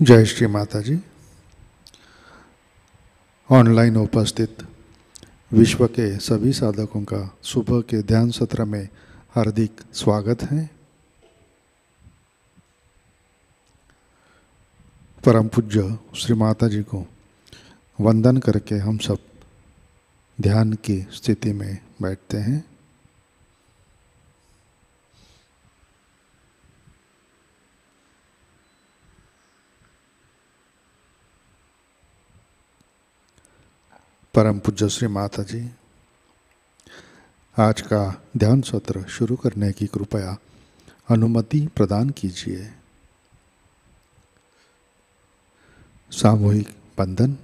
जय श्री माताजी। ऑनलाइन उपस्थित विश्व के सभी साधकों का सुबह के ध्यान सत्र में हार्दिक स्वागत है। परम पूज्य श्री माताजी को वंदन करके हम सब ध्यान की स्थिति में बैठते हैं। परम पूज्य श्री माताजी आज का ध्यान सत्र शुरू करने की कृपया अनुमति प्रदान कीजिए। सामूहिक बंधन।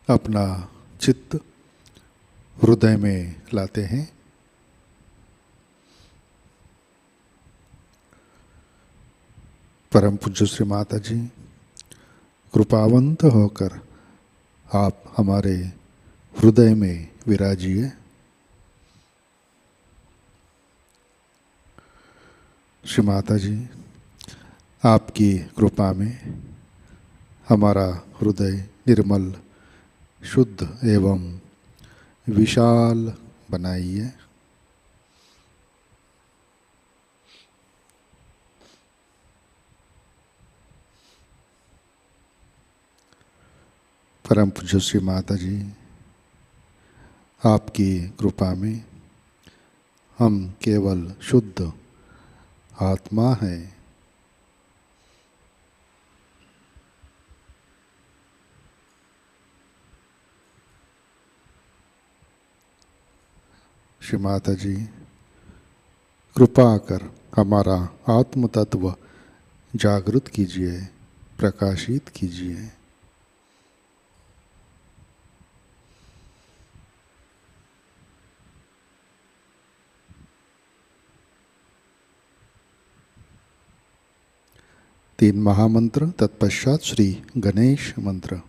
अपना चित्त हृदय में लाते हैं। परम पूज्य श्री माताजी कृपावंत होकर आप हमारे हृदय में विराजिए। श्री माताजी आपकी कृपा में हमारा हृदय निर्मल, शुद्ध एवं विशाल बनाइए। परम पूज्य श्री माताजी आपकी कृपा में हम केवल शुद्ध आत्मा हैं। श्री माताजी कृपा कर हमारा आत्म तत्व जागृत कीजिए, प्रकाशित कीजिए। तीन महामंत्र, तत्पश्चात श्री गणेश मंत्र।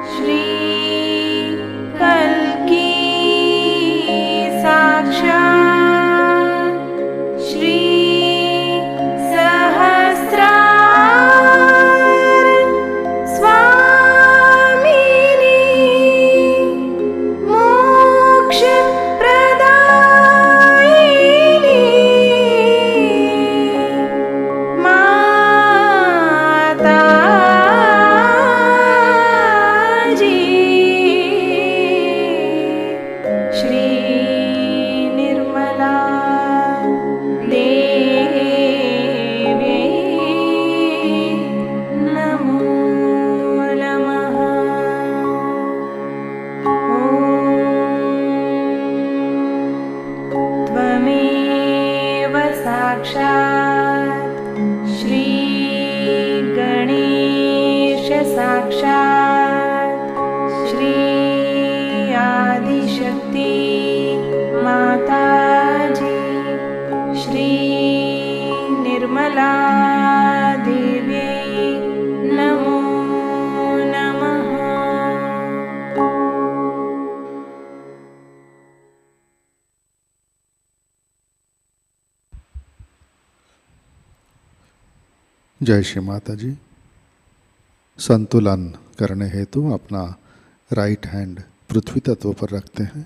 श्री कल्की साक्षात् श्री सहस्रार स्वामिनी मोक्ष प्रदायिनी माताजी श्री निर्मला देवी नमो नमः। त्वमेव साक्षात् श्री गणेश साक्षात् श्री आदिशक्ति माताजी श्री निर्मला देवी नमो नमः। जय श्री माता जी। संतुलन करने हेतु अपना राइट हैंड पृथ्वी तत्व पर रखते हैं।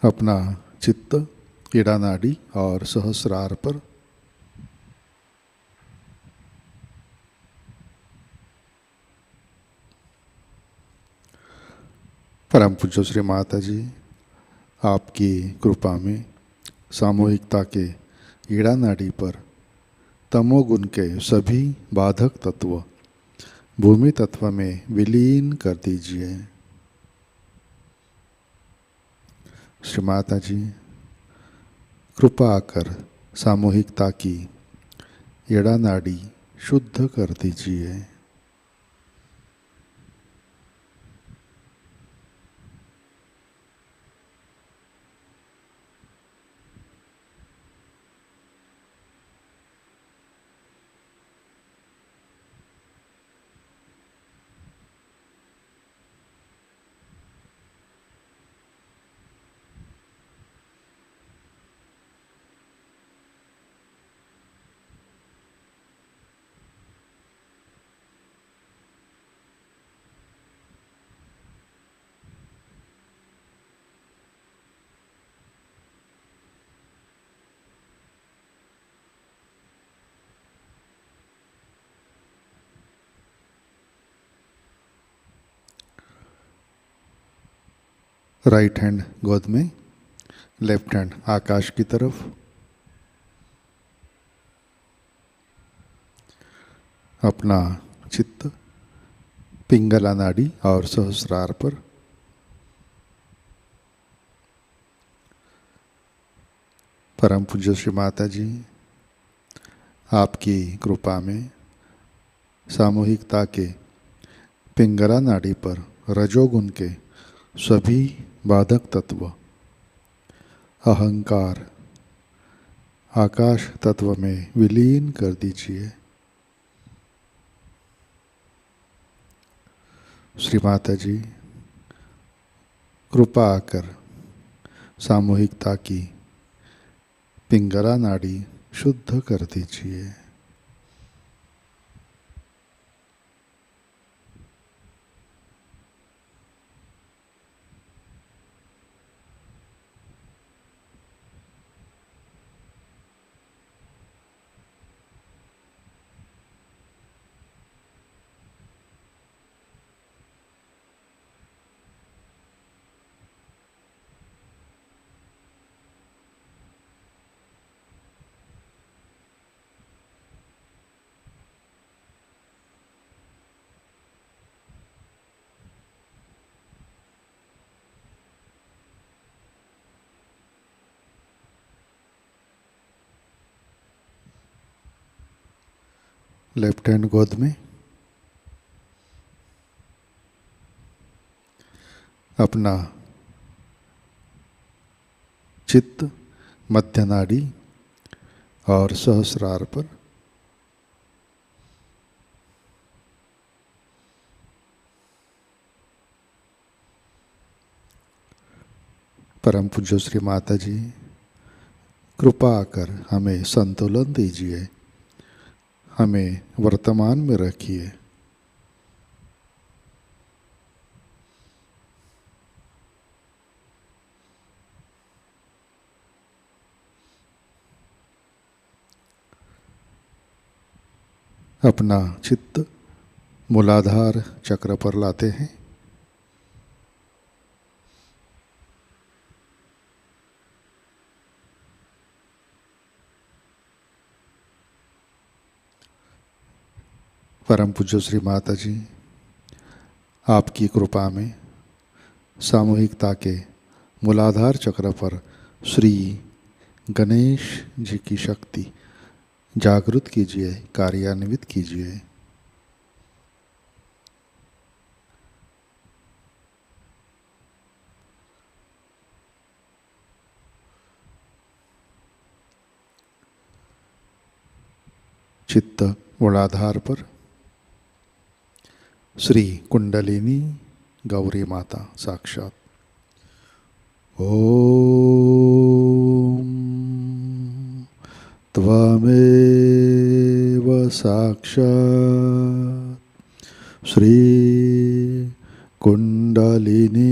अपना चित्त ईड़ा नाड़ी और सहस्रार पर, परम पूज्य श्री माता जी आपकी कृपा में सामूहिकता के ईड़ा नाड़ी पर तमोगुण के सभी बाधक तत्व भूमि तत्व में विलीन कर दीजिए। श्री माता जी कृपा कर सामूहिकता की ईड़ा नाड़ी शुद्ध कर दीजिए। राइट हैंड गोद में, लेफ्ट हैंड आकाश की तरफ। अपना चित्त पिंगला नाड़ी और सहस्रार पर। परम पूज्य श्री माता जी आपकी कृपा में सामूहिकता के पिंगला नाड़ी पर रजोगुण के सभी बाधक तत्व अहंकार आकाश तत्व में विलीन कर दीजिए। श्री माता जी कृपा कर सामूहिकता की पिंगला नाड़ी शुद्ध कर दीजिए। लेफ्ट हैंड गोद में। अपना चित्त मध्य नाड़ी और सहस्रार पर। परम पूज्य श्री माता जी, कृपा कर हमें संतुलन दीजिए, हमें वर्तमान में रखिए। अपना चित्त मूलाधार चक्र पर लाते हैं। परम पूज्य श्री माता जी, आपकी कृपा में सामूहिकता के मूलाधार चक्र पर श्री गणेश जी की शक्ति जागृत कीजिए, कार्यान्वित कीजिए। चित्त मूलाधार पर श्री कुंडलिनी गौरी माता साक्षात। ओम त्वमेव साक्षात् श्री कुंडलिनी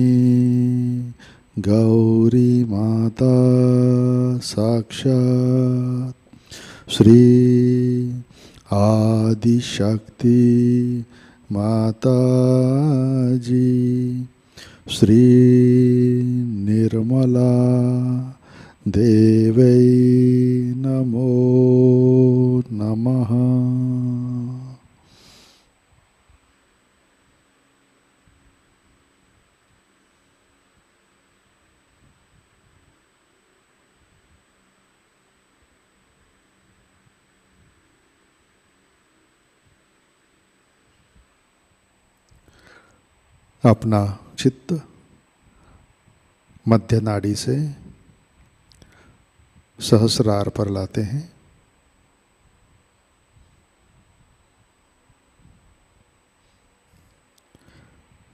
गौरी माता साक्षात् श्री आदिशक्ति माताजी श्री निर्मला देवै नमो नमः। अपना चित्त मध्य नाड़ी से सहस्रार पर लाते हैं।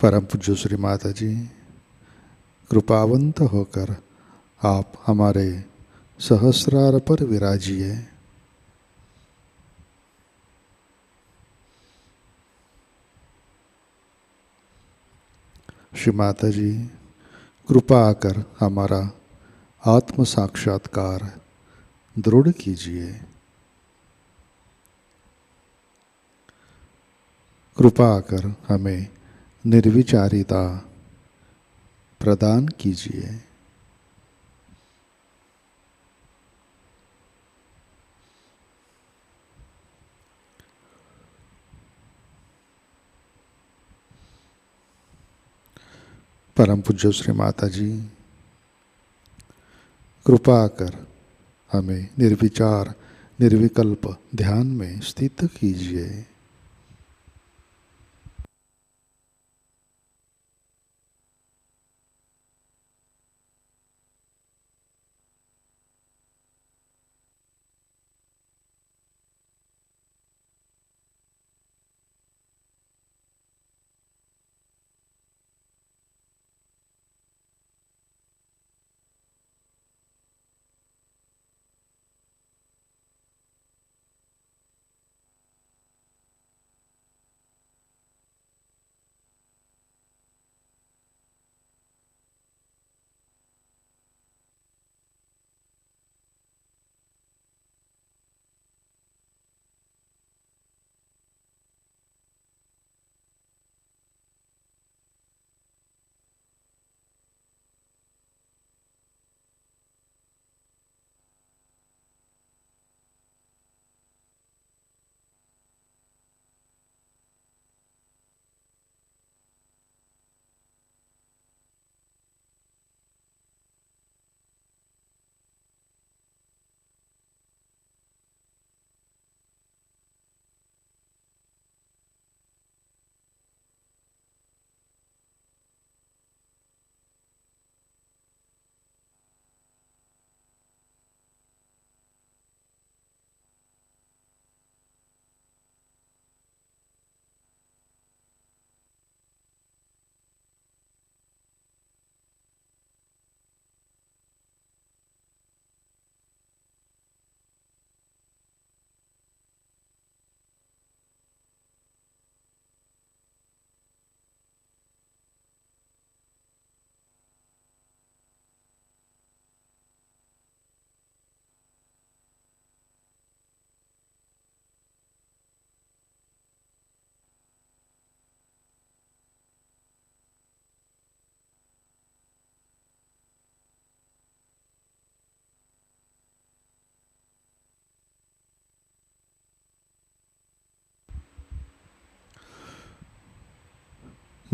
परम पूज्य श्री माता जी, कृपावंत होकर आप हमारे सहस्रार पर विराजिए। श्री माता जी, कृपा कर हमारा आत्म साक्षात्कार दृढ़ कीजिए। कृपा कर हमें निर्विचारिता प्रदान कीजिए। परम पूज्य श्री माता जी, कृपा कर हमें निर्विचार निर्विकल्प ध्यान में स्थित कीजिए।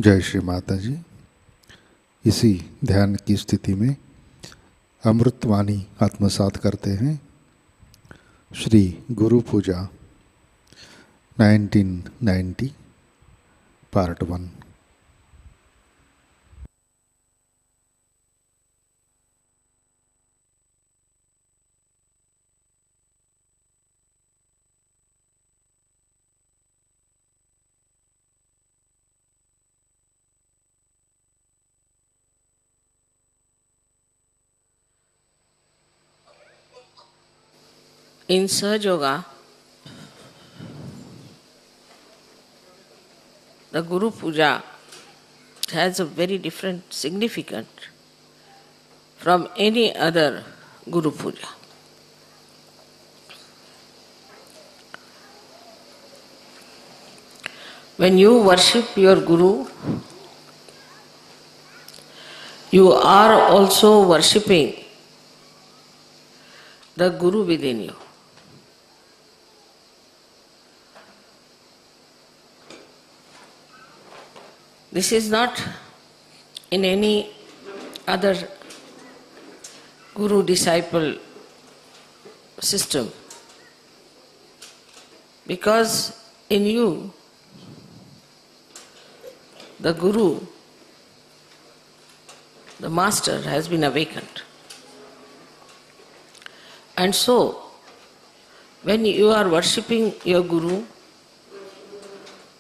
जय श्री माता जी। इसी ध्यान की स्थिति में अमृतवाणी आत्मसात करते हैं। श्री गुरु पूजा 1990 part 1। In Sahajayoga, the Guru Puja has a very different significance from any other Guru Puja. When you worship your Guru, you are also worshipping the Guru within you. This is not in any other guru-disciple system, because in you, the Guru, the Master, has been awakened. And so, when you are worshipping your Guru,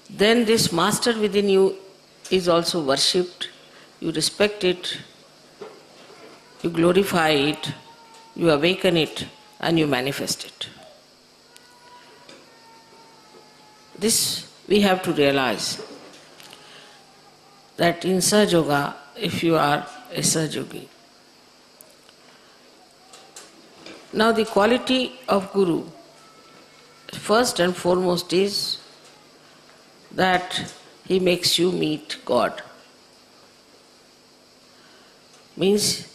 then this Master within you is also worshipped, you respect it, you glorify it, you awaken it, and you manifest it. This we have to realize, that in Sahajayoga, if you are a Sahajogi. Now the quality of Guru, first and foremost, is that he makes you meet God. Means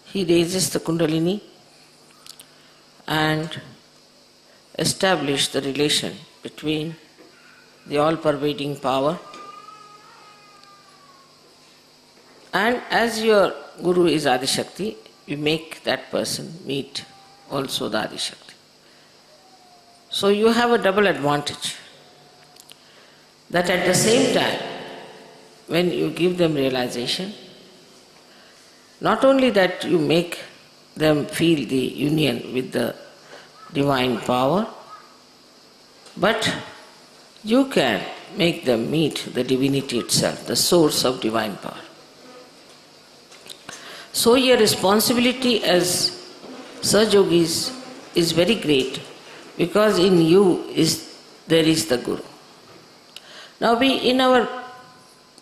he raises the Kundalini and establishes the relation between the all-pervading power, and as your Guru is Adi-Shakti, you make that person meet also the Adi-Shakti. So you have a double advantage, that at the same time, when you give them realization, not only that you make them feel the union with the divine power, but you can make them meet the divinity itself, the source of divine power. So your responsibility as Sahajogis is very great, because in you there is the Guru. Now in our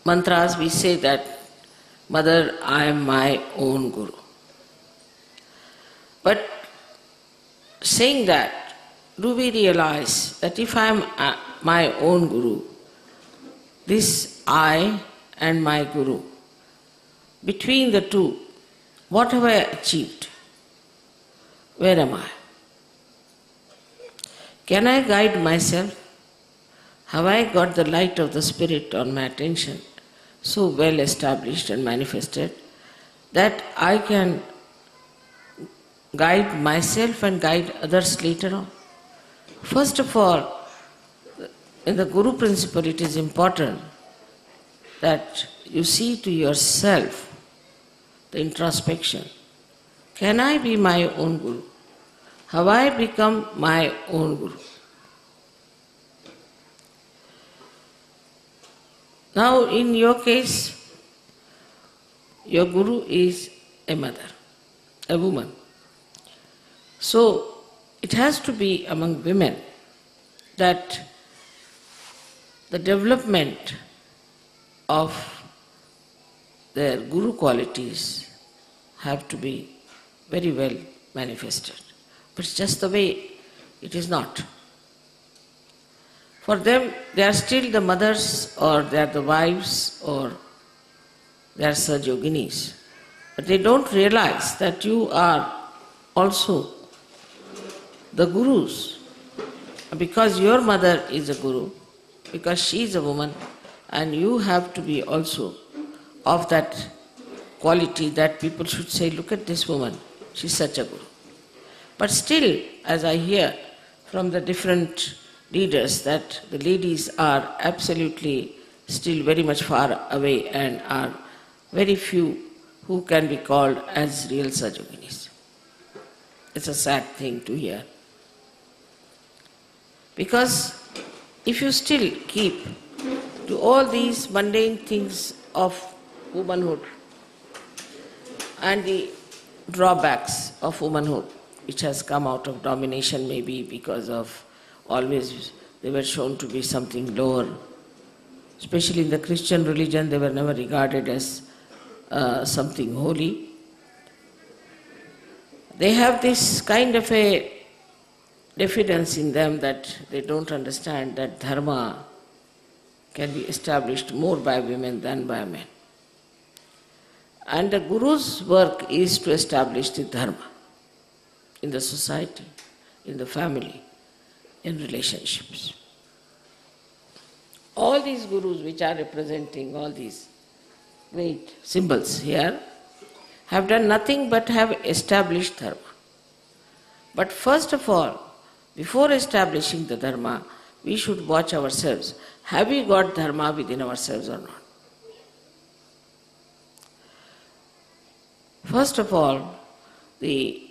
mantras we say that, Mother, I am my own Guru. But saying that, do we realize that if I am my own Guru, this I and my Guru, between the two, what have I achieved? Where am I? Can I guide myself? Have I got the light of the Spirit on my attention so well established and manifested that I can guide myself and guide others later on? First of all, in the Guru principle, it is important that you see to yourself the introspection. Can I be my own Guru? Have I become my own Guru? Now in your case, your Guru is a mother, a woman. So it has to be among women that the development of their Guru qualities have to be very well manifested. But it's just the way it is not. For them, they are still the mothers, or they are the wives, or they are Sahajoginis. But they don't realize that you are also the Gurus. Because your mother is a Guru, because she is a woman, And you have to be also of that quality that people should say, look at this woman, she's such a guru. But still, as I hear from the different leaders, that the ladies are absolutely still very much far away and are very few who can be called as real Sahajayoginis. It's a sad thing to hear. Because if you still keep to all these mundane things of womanhood and the drawbacks of womanhood, which has come out of domination maybe because of always they were shown to be something lower. Especially in the Christian religion, they were never regarded as something holy. They have this kind of a diffidence in them that they don't understand that dharma can be established more by women than by men. And the Guru's work is to establish the dharma in the society, in the family, in relationships. All these Gurus which are representing all these great symbols here have done nothing but have established dharma. But first of all, before establishing the dharma, we should watch ourselves. Have we got dharma within ourselves or not? First of all, the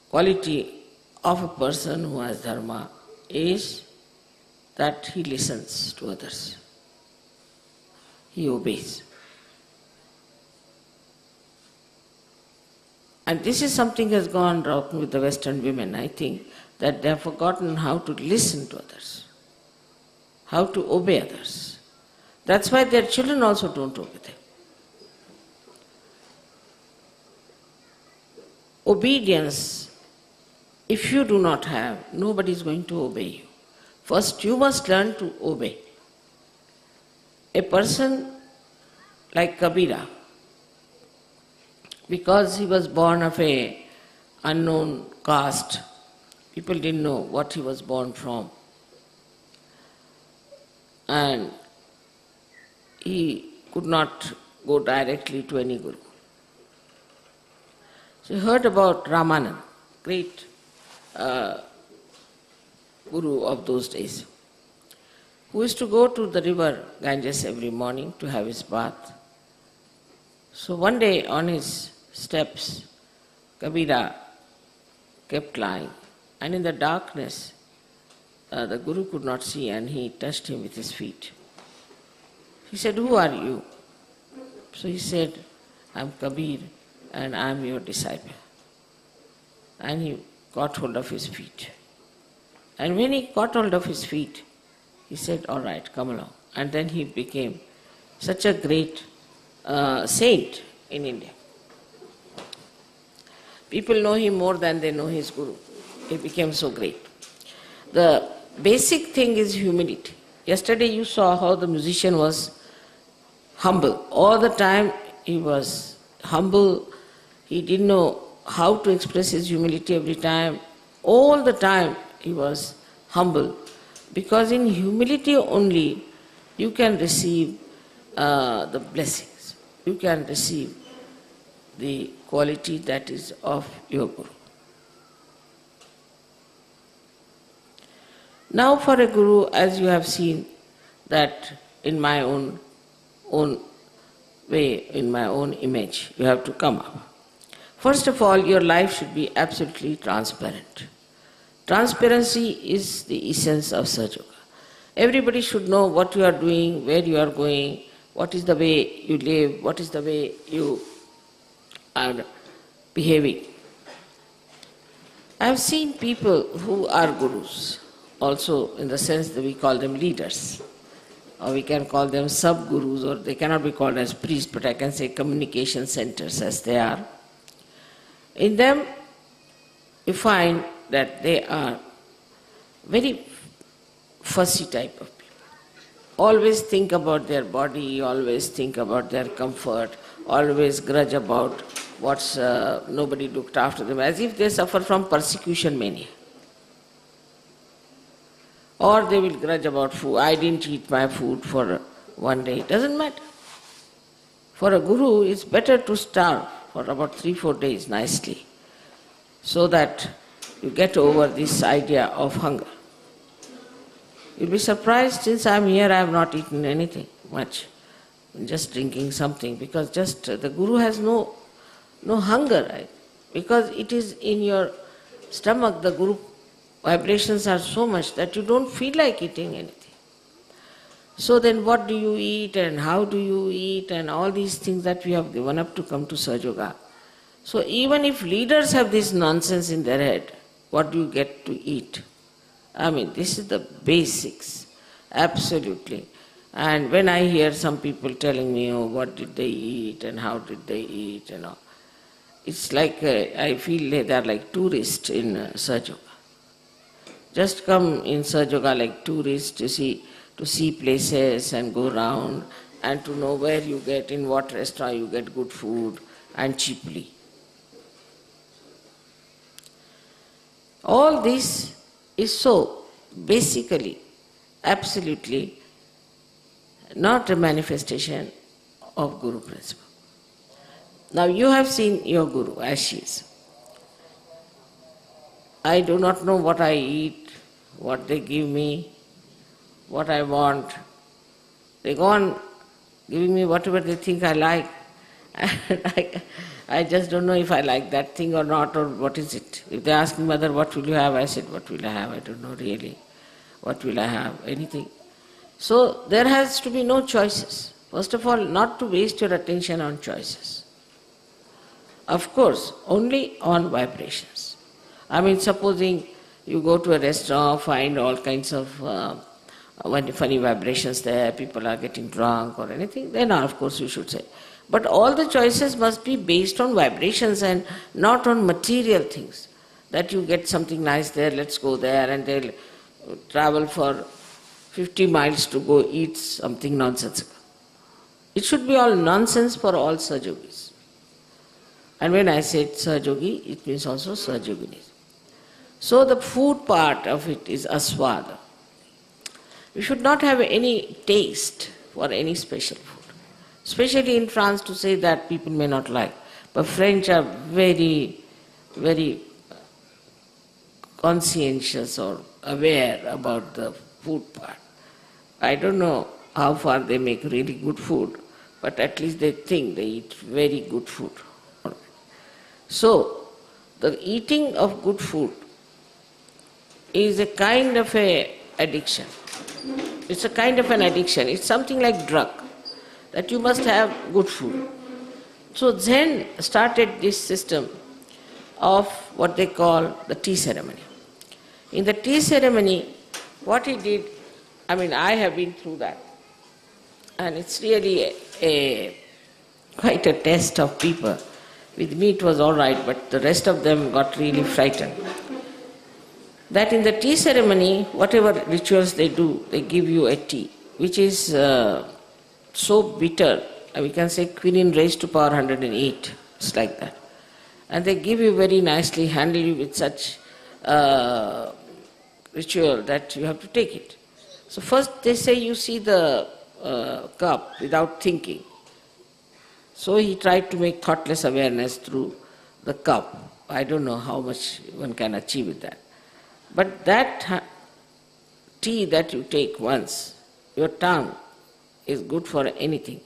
quality of a person who has dharma is that he listens to others. He obeys. And this is something has gone wrong with the Western women, I think, that they have forgotten how to listen to others, how to obey others. That's why their children also don't obey them. Obedience, if you do not have, nobody is going to obey you. First, you must learn to obey. A person like Kabira, because he was born of a unknown caste, people didn't know what he was born from. And he could not go directly to any guru. So he heard about Ramanand, great guru of those days, who used to go to the river Ganges every morning to have his bath. So one day on his steps, Kabira kept lying, and in the darkness, the guru could not see, and he touched him with his feet. He said, "Who are you?" So he said, "I'm Kabir, and I'm your disciple." And he caught hold of his feet. And when he caught hold of his feet, he said, "All right, come along." And then he became such a great saint in India. People know him more than they know his guru. He became so great. The basic thing is humility. Yesterday you saw how the musician was humble. All the time he was humble. He didn't know how to express his humility every time. All the time he was humble. Because in humility only you can receive the blessings. You can receive the quality that is of your guru. Now for a guru, as you have seen, that in my own way, in my own image, you have to come up. First of all, your life should be absolutely transparent. Transparency is the essence of Sahajayoga. Everybody should know what you are doing, where you are going, what is the way you live, what is the way you are behaving. I have seen people who are gurus, also in the sense that we call them leaders, or we can call them sub-gurus, or they cannot be called as priests, but I can say communication centers as they are. In them, you find that they are very fussy type of people. Always think about their body, always think about their comfort, always grudge about what's nobody looked after them, as if they suffer from persecution mania. Or they will grudge about food. I didn't eat my food for one day, it doesn't matter. For a guru, it's better to starve for about 3-4 days nicely, so that you get over this idea of hunger. You'll be surprised, since I'm here, I have not eaten anything much. I'm just drinking something, because just the guru has no hunger, right? Because it is in your stomach, the guru vibrations are so much that you don't feel like eating anything. So then what do you eat and how do you eat and all these things that we have given up to come to Sahajayoga. So even if leaders have this nonsense in their head, what do you get to eat? I mean, this is the basics, absolutely. And when I hear some people telling me, oh, what did they eat and how did they eat and all, it's like, I feel they are like tourists in Sahajayoga. Just come in Sahajayoga like tourists to see places and go around and to know where you get, in what restaurant you get good food and cheaply. All this is so basically, absolutely not a manifestation of Guru principle. Now you have seen your Guru as she is. I do not know what I eat, what they give me, what I want. They go on giving me whatever they think I like. And I just don't know if I like that thing or not, or what is it. If they ask me, Mother, what will you have? I said, what will I have? I don't know really. What will I have? Anything. So there has to be no choices. First of all, not to waste your attention on choices. Of course, only on vibrations. I mean, supposing you go to a restaurant, find all kinds of funny vibrations there, people are getting drunk or anything, then of course you should say. But all the choices must be based on vibrations and not on material things. That you get something nice there, let's go there, and they'll travel for 50 miles to go eat something nonsensical. It should be all nonsense for all Sahajogis. And when I say Sahajogi, it means also Sahajoginis. So the food part of it is aswada. You should not have any taste for any special food. Especially in France, to say that people may not like. But French are very, very conscientious or aware about the food part. I don't know how far they make really good food, but at least they think they eat very good food. So, the eating of good food is a kind of an addiction. It's a kind of an addiction. It's something like drug, that you must have good food. So Zen started this system of what they call the tea ceremony. In the tea ceremony, what he did, I mean, I have been through that, and it's really quite a test of people. With me it was all right, but the rest of them got really frightened. That in the tea ceremony, whatever rituals they do, they give you a tea, which is so bitter, we can say quinine raised to power 108, it's like that. And they give you very nicely, handle you with such ritual that you have to take it. So first they say you see the cup without thinking. So he tried to make thoughtless awareness through the cup. I don't know how much one can achieve with that. But that tea that you take once, your tongue is good for anything.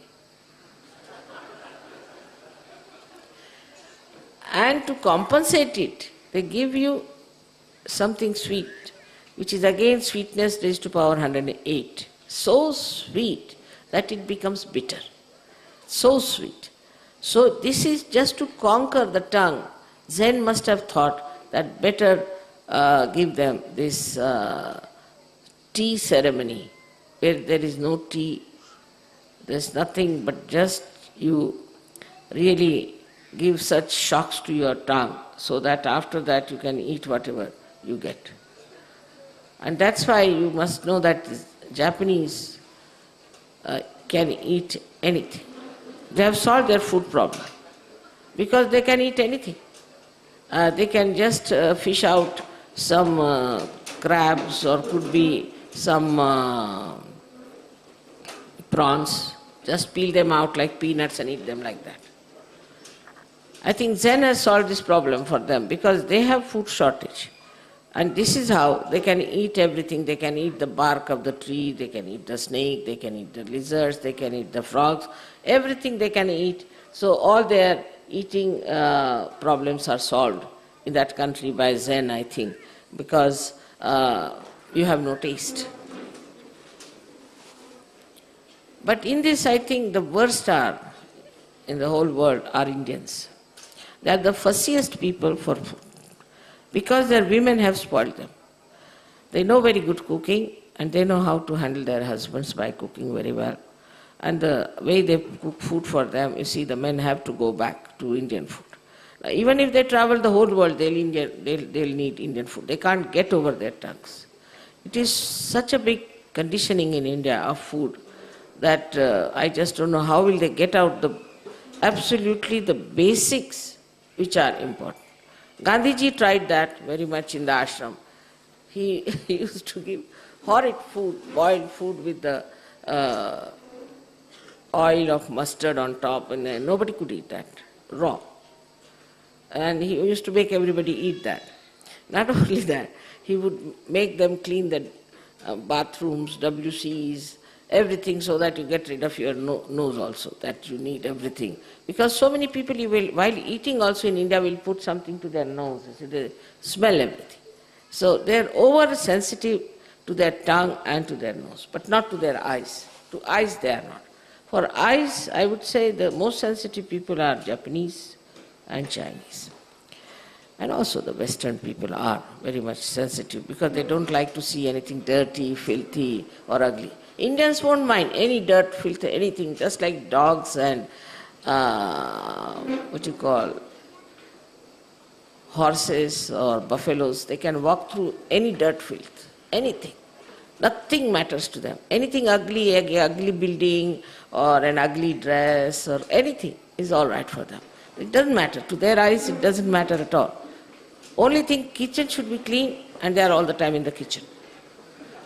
And to compensate it, they give you something sweet, which is again sweetness raised to power 108. So sweet that it becomes bitter. So sweet. So this is just to conquer the tongue. Zen must have thought that better give them this tea ceremony, where there is no tea, there's nothing but just you really give such shocks to your tongue so that after that you can eat whatever you get. And that's why you must know that Japanese can eat anything. They have solved their food problem because they can eat anything. They can just fish out some crabs, or could be some prawns, just peel them out like peanuts and eat them like that. I think Zen has solved this problem for them because they have food shortage. And this is how they can eat everything. They can eat the bark of the tree, they can eat the snake, they can eat the lizards, they can eat the frogs, everything they can eat. So all their eating problems are solved in that country by Zen, I think, because you have no taste. But in this, I think the worst in the whole world are Indians. They are the fussiest people for food because their women have spoiled them. They know very good cooking and they know how to handle their husbands by cooking very well. And the way they cook food for them, you see, the men have to go back to Indian food. Now, even if they travel the whole world, they'll need Indian food. They can't get over their tongues. It is such a big conditioning in India of food that I just don't know how will they get out absolutely the basics which are important. Gandhiji tried that very much in the ashram. He used to give horrid food, boiled food with the oil of mustard on top, and nobody could eat that, raw. And he used to make everybody eat that. Not only that, he would make them clean the bathrooms, WCs, everything so that you get rid of your nose also, that you need everything. Because so many people, while eating also in India, will put something to their nose, so they smell everything. So they're oversensitive to their tongue and to their nose, but not to their eyes. To eyes they are not. For eyes, I would say the most sensitive people are Japanese and Chinese. And also the Western people are very much sensitive because they don't like to see anything dirty, filthy or ugly. Indians won't mind any dirt, filth, anything, just like dogs and horses or buffaloes. They can walk through any dirt, filth, anything. Nothing matters to them. Anything ugly, ugly building or an ugly dress or anything is all right for them. It doesn't matter. To their eyes, it doesn't matter at all. Only thing, kitchen should be clean and they are all the time in the kitchen.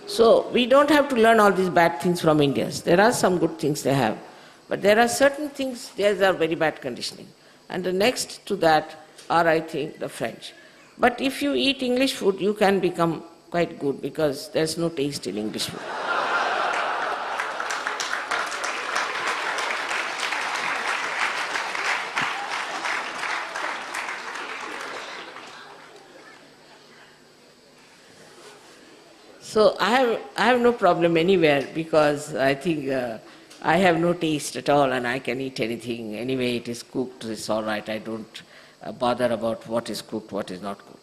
So we don't have to learn all these bad things from Indians. There are some good things they have. But there are certain things, theirs are very bad conditioning. And the next to that are, I think, the French. But if you eat English food, you can become quite good because there's no taste in English food. So I have no problem anywhere because I think I have no taste at all and I can eat anything. Anyway, it is cooked, it's all right. I don't bother about what is cooked, what is not cooked.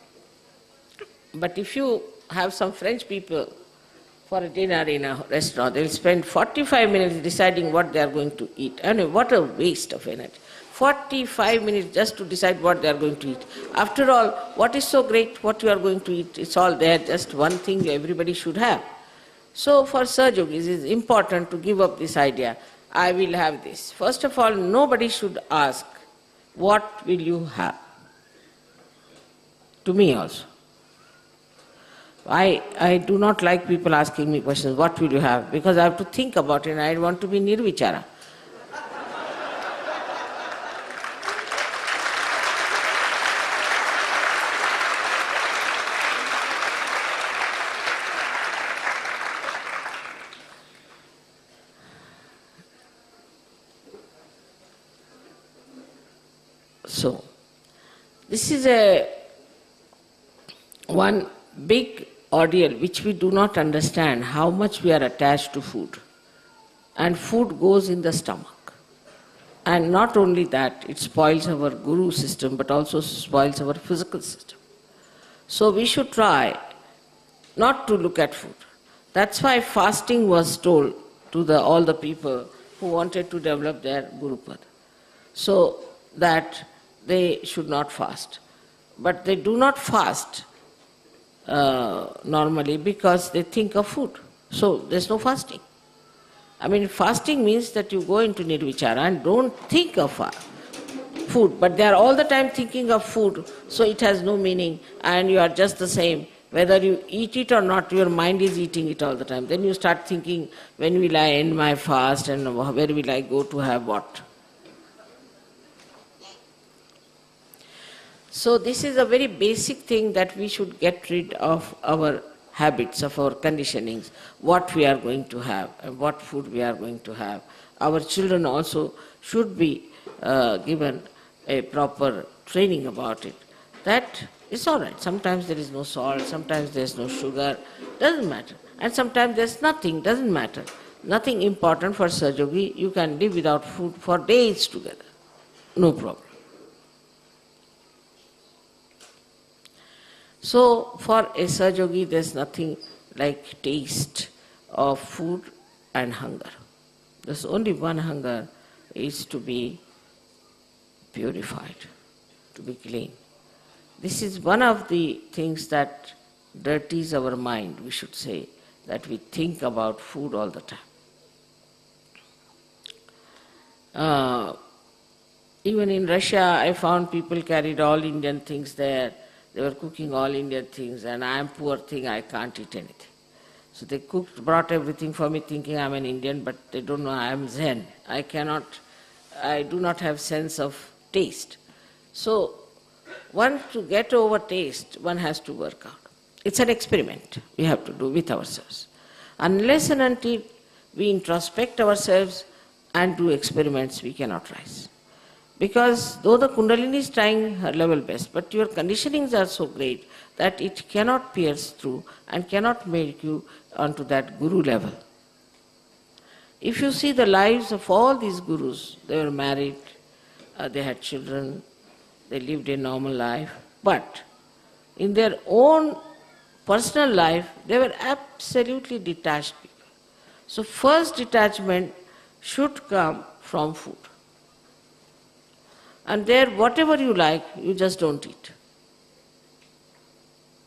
But if you have some French people for a dinner in a restaurant, they'll spend 45 minutes deciding what they are going to eat. And what a waste of energy. 45 minutes just to decide what they are going to eat. After all, what is so great, what you are going to eat? It's all there, just one thing everybody should have. So for Sahajogis, it is important to give up this idea, I will have this. First of all, nobody should ask, what will you have? To me also. I do not like people asking me questions, what will you have? Because I have to think about it and I want to be nirvichara. So, this is one big ordeal which we do not understand how much we are attached to food. And food goes in the stomach. And not only that, it spoils our guru system but also spoils our physical system. So we should try not to look at food. That's why fasting was told to all the people who wanted to develop their Gurupad. So that they should not fast. But they do not fast normally because they think of food. So there's no fasting. I mean, fasting means that you go into nirvichara and don't think of food, but they are all the time thinking of food, so it has no meaning and you are just the same Whether you eat it or not, your mind is eating it all the time. Then you start thinking, when will I end my fast and where will I go to have what? So this is a very basic thing that we should get rid of our habits, of our conditionings, what we are going to have and what food we are going to have. Our children also should be given a proper training about it. That is all right. Sometimes there is no salt, sometimes there is no sugar, doesn't matter. And sometimes there is nothing, doesn't matter. Nothing important for Sahajayogi. You can live without food for days together. No problem. So for a Sahajayogi, there is nothing like taste of food and hunger. There's only one hunger, is to be purified, to be clean. This is one of the things that dirties our mind, we should say, that we think about food all the time. Even in Russia, I found people carried all Indian things there. They were cooking all Indian things, and I am poor thing, I can't eat anything. So they brought everything for me thinking I am an Indian, but they don't know I am Zen. I do not have sense of taste. So to get over taste, one has to work out. It's an experiment we have to do with ourselves. Unless and until we introspect ourselves and do experiments, we cannot rise. Because though the Kundalini is trying her level best, but your conditionings are so great that it cannot pierce through and cannot make you onto that guru level. If you see the lives of all these gurus, they were married, they had children, they lived a normal life, but in their own personal life, they were absolutely detached people. So first detachment should come from food. And there, whatever you like, you just don't eat.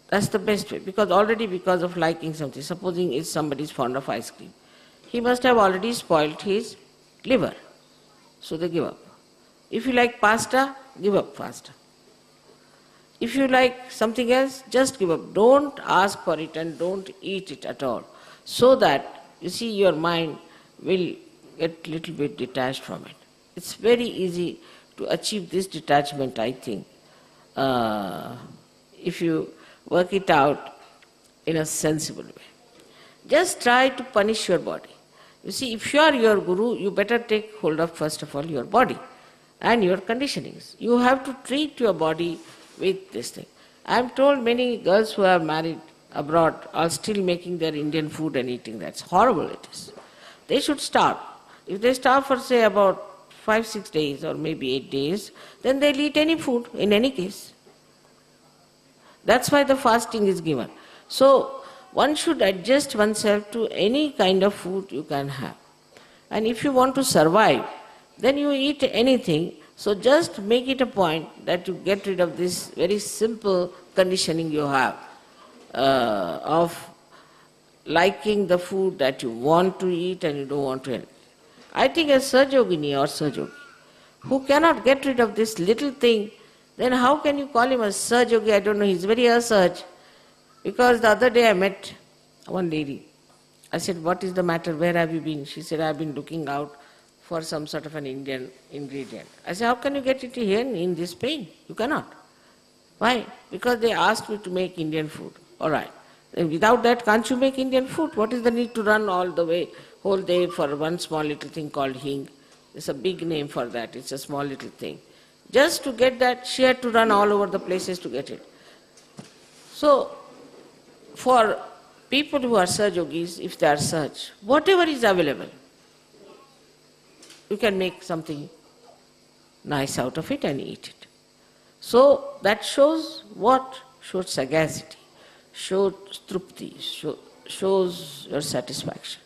That's the best way, because of liking something, supposing if somebody is fond of ice cream, he must have already spoiled his liver, so they give up. If you like pasta, give up pasta. If you like something else, just give up. Don't ask for it and don't eat it at all, so that, you see, your mind will get a little bit detached from it. It's very easy to achieve this detachment, I think, if you work it out in a sensible way. Just try to punish your body. You see, if you are your guru, you better take hold of, first of all, your body and your conditionings. You have to treat your body with this thing. I am told many girls who have married abroad are still making their Indian food and eating. That's horrible it is. They should starve. If they starve for, say, about 5-6 days or maybe 8 days, then they'll eat any food in any case. That's why the fasting is given. So one should adjust oneself to any kind of food you can have. And if you want to survive, then you eat anything. So just make it a point that you get rid of this very simple conditioning you have of liking the food that you want to eat and you don't want to eat. I think a Sahajogini or Sahajogi who cannot get rid of this little thing, then how can you call him a Sahajogi? I don't know, he's very asahaj. Because the other day I met one lady. I said, what is the matter? Where have you been? She said, I've been looking out for some sort of an Indian ingredient. I said, how can you get it here in this Spain? You cannot. Why? Because they asked me to make Indian food. All right. And without that, can't you make Indian food? What is the need to run all the way, whole day for one small little thing called hing? There's a big name for that. It's a small little thing. Just to get that, she had to run all over the places to get it. So, for people who are Sahajogis, if they are such, whatever is available, you can make something nice out of it and eat it. So that shows what? Shows sagacity, shows trupti, shows your satisfaction.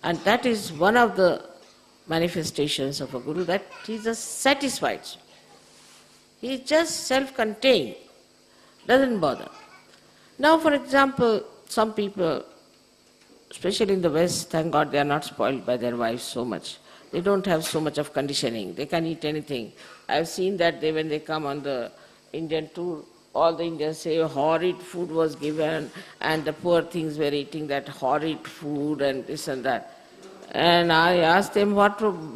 And that is one of the manifestations of a guru, that he is a satisfied soul. He is just self-contained, doesn't bother. Now, for example, some people, especially in the West, thank God they are not spoiled by their wives so much. They don't have so much of conditioning. They can eat anything. I have seen that when they come on the Indian tour, all the Indians say horrid food was given and the poor things were eating that horrid food and this and that. And I asked them,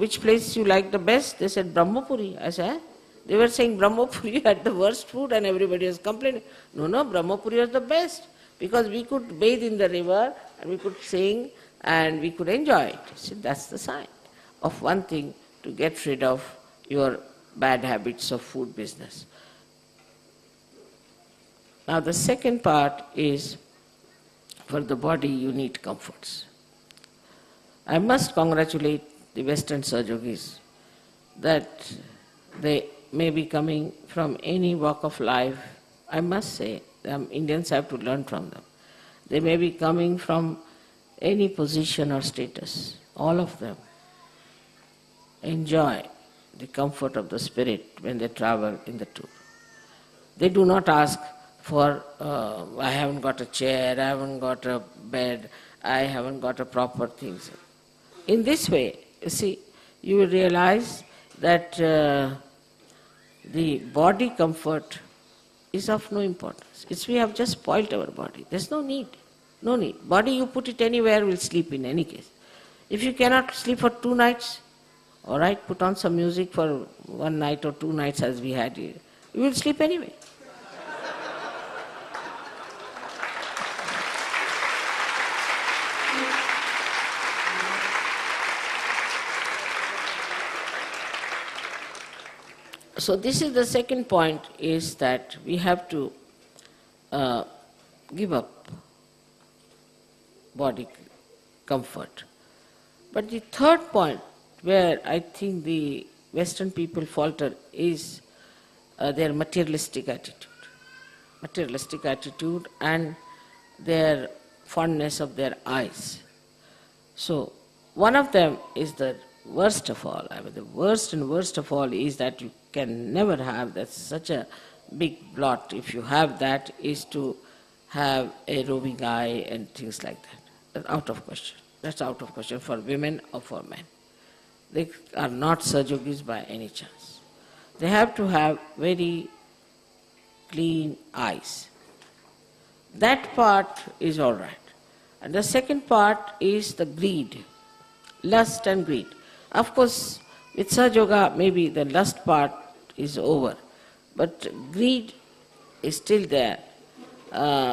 which place you like the best? They said, Brahmapuri. I said, eh? They were saying Brahmapuri had the worst food and everybody was complaining. No, Brahmapuri was the best because we could bathe in the river and we could sing and we could enjoy it. See, that's the sign of one thing to get rid of your bad habits of food business. Now the second part is, for the body you need comforts. I must congratulate the Western Sahajogis that they may be coming from any walk of life. I must say, Indians have to learn from them. They may be coming from any position or status. All of them enjoy the comfort of the spirit when they travel in the tour. They do not ask for, I haven't got a chair, I haven't got a bed, I haven't got a proper things. In this way, you see, you will realize that the body comfort is of no importance. We have just spoilt our body. There's no need. No need. Body, you put it anywhere, will sleep in any case. If you cannot sleep for 2 nights, all right, put on some music for 1 night or 2 nights as we had here. You will sleep anyway. So this is the second point, is that we have to give up body comfort. But the third point, where I think the Western people falter, is their materialistic attitude. Materialistic attitude and their fondness of their eyes. So one of them is the worst of all. I mean, the worst and worst of all is that you can never have, that's such a big blot. If you have that, is to have a roving eye and things like that. That's out of question. That's out of question for women or for men. They are not Sahajogis by any chance. They have to have very clean eyes. That part is all right. And the second part is the greed, lust and greed. Of course, with Sahajayoga, maybe the lust part is over, but greed is still there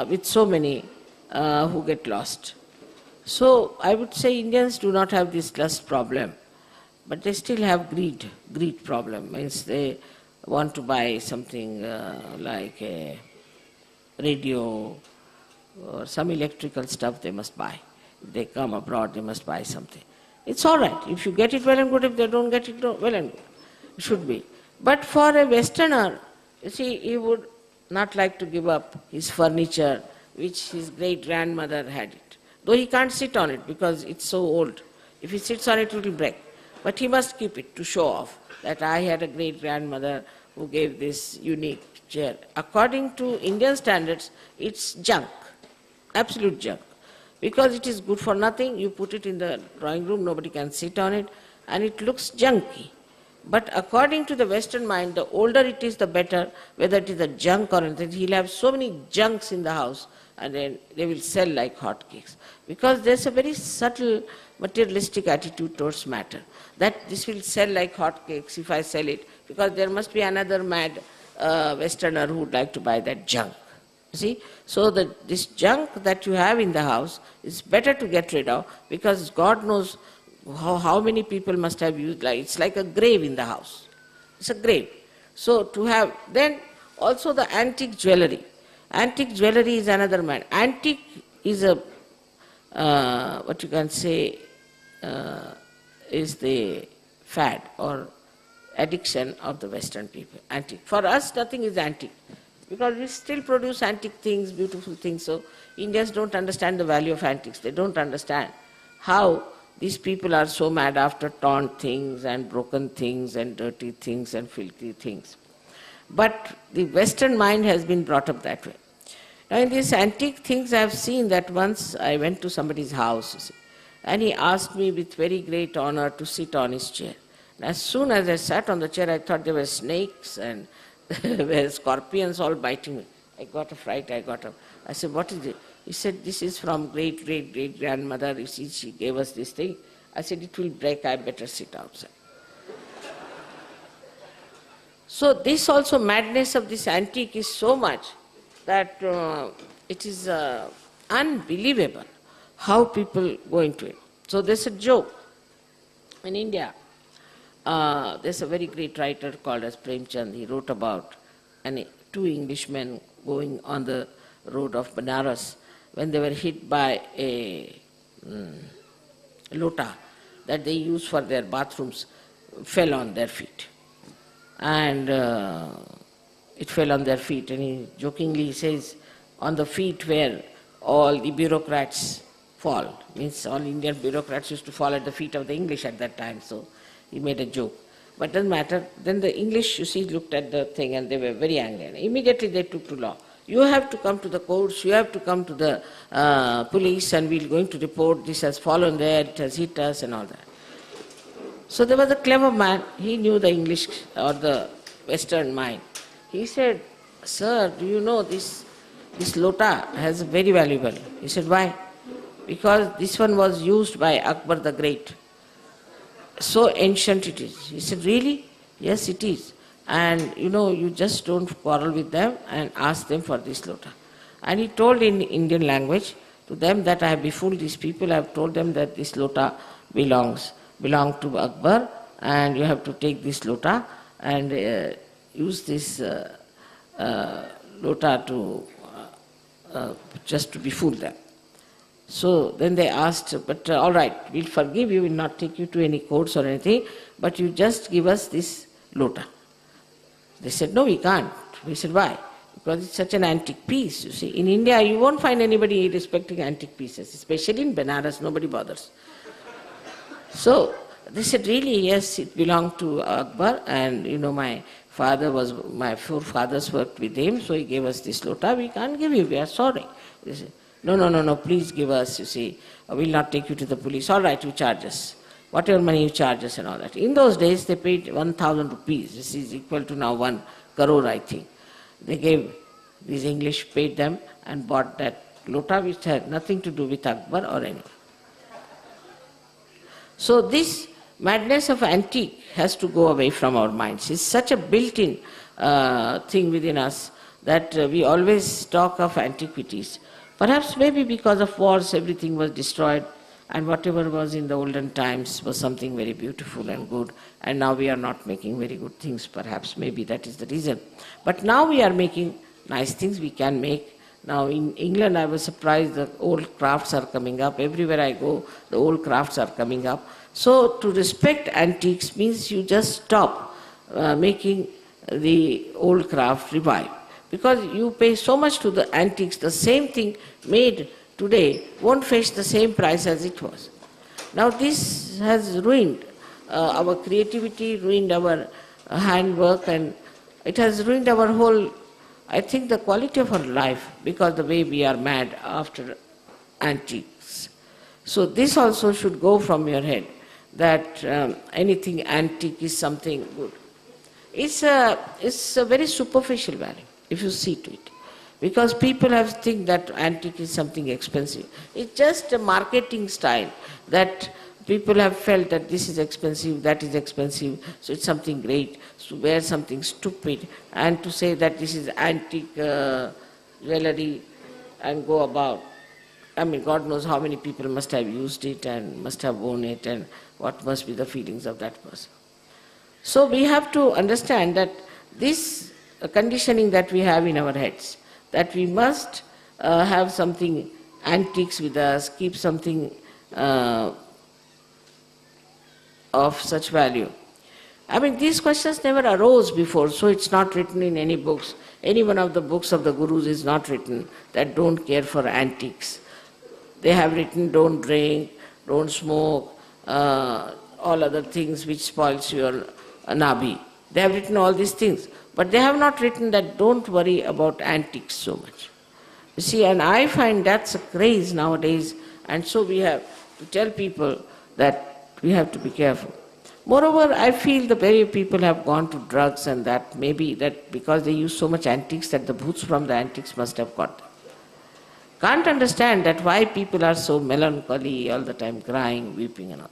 with so many who get lost. So I would say Indians do not have this lust problem, but they still have greed problem. Means they want to buy something like a radio or some electrical stuff they must buy. If they come abroad, they must buy something. It's all right. If you get it, well and good. If they don't get it, well and good. It should be. But for a Westerner, you see, he would not like to give up his furniture, which his great-grandmother had it. Though he can't sit on it because it's so old. If he sits on it, it will break. But he must keep it to show off that I had a great-grandmother who gave this unique chair. According to Indian standards, it's junk, absolute junk. Because it is good for nothing, you put it in the drawing room, nobody can sit on it, and it looks junky. But according to the Western mind, the older it is, the better, whether it is a junk or anything. He'll have so many junks in the house, and then they will sell like hotcakes. Because there's a very subtle materialistic attitude towards matter, that this will sell like hotcakes if I sell it, because there must be another mad Westerner who would like to buy that junk. See, so this junk that you have in the house is better to get rid of, because God knows how many people must have used, like it's like a grave in the house. It's a grave. So to have, then also the antique jewelry. Antique jewelry is another man. Antique is a, what you can say, is the fad or addiction of the Western people. Antique. For us, nothing is antique, because we still produce antique things, beautiful things. So Indians don't understand the value of antiques. They don't understand how these people are so mad after torn things and broken things and dirty things and filthy things. But the Western mind has been brought up that way. Now in these antique things, I have seen that once I went to somebody's house, you see, and he asked me with very great honor to sit on his chair. And as soon as I sat on the chair, I thought there were snakes and there were scorpions all biting me. I got a fright, I said, what is it? He said, this is from great-great-great-grandmother. You see, she gave us this thing. I said, it will break, I better sit outside. So this also, madness of this antique is so much that it is unbelievable how people go into it. So there's a joke in India. There's a very great writer called as Premchand. He wrote about two Englishmen going on the road of Banaras when they were hit by a lota that they use for their bathrooms, fell on their feet. And it fell on their feet, and he jokingly says, on the feet where all the bureaucrats fall. Means all Indian bureaucrats used to fall at the feet of the English at that time, so he made a joke. But doesn't matter. Then the English, you see, looked at the thing and they were very angry. And immediately they took to law. You have to come to the courts, you have to come to the police, and we're going to report this has fallen there, it has hit us and all that. So there was a clever man, he knew the English or the Western mind. He said, sir, do you know this lota has very valuable? He said, why? Because this one was used by Akbar the Great. So ancient it is. He said, really? Yes, it is. And you just don't quarrel with them and ask them for this lota. And he told in Indian language to them that I have befooled these people, I have told them that this lota belonged to Akbar, and you have to take this lota and use this lota to just to befool them. So then they asked, but all right, we'll forgive you, we'll not take you to any courts or anything, but you just give us this lota. They said, no, we can't. We said, why? Because it's such an antique piece, you see. In India, you won't find anybody respecting antique pieces, especially in Benares, nobody bothers. So they said, really, yes, it belonged to Akbar, and my forefathers worked with him, so he gave us this lota, we can't give you, we are sorry. They said, no, please give us, you see, we'll not take you to the police. All right, you charge us. Whatever money you charge us and all that. In those days, they paid 1,000 rupees. This is equal to now 1 crore, I think. They gave, these English paid them and bought that lota which had nothing to do with Akbar or anyone. So this madness of antique has to go away from our minds. It's such a built-in thing within us that we always talk of antiquities. Perhaps maybe because of wars everything was destroyed, and whatever was in the olden times was something very beautiful and good, and now we are not making very good things, perhaps, maybe that is the reason. But now we are making nice things we can make. Now in England I was surprised the old crafts are coming up. Everywhere I go, the old crafts are coming up. So to respect antiques means you just stop making the old craft revive. Because you pay so much to the antiques, the same thing made today won't fetch the same price as it was. Now this has ruined our creativity, ruined our handwork, and it has ruined our whole, I think, the quality of our life, because the way we are mad after antiques. So this also should go from your head, that anything antique is something good. It's a very superficial value, if you see to it. Because people have think that antique is something expensive. It's just a marketing style that people have felt that this is expensive, that is expensive, so it's something great. To wear something stupid and to say that this is antique jewelry and go about. I mean, God knows how many people must have used it and must have worn it, and what must be the feelings of that person. So we have to understand that this conditioning that we have in our heads, that we must have something antiques with us, keep something of such value. I mean, these questions never arose before, so it's not written in any books. Any one of the books of the Gurus is not written that don't care for antiques. They have written don't drink, don't smoke, all other things which spoils your nabi. They have written all these things. But they have not written that don't worry about antiques so much. You see, and I find that's a craze nowadays, and so we have to tell people that we have to be careful. Moreover, I feel the very people have gone to drugs, and that maybe that because they use so much antiques that the bhoots from the antiques must have got them. Can't understand that why people are so melancholy all the time, crying, weeping and all.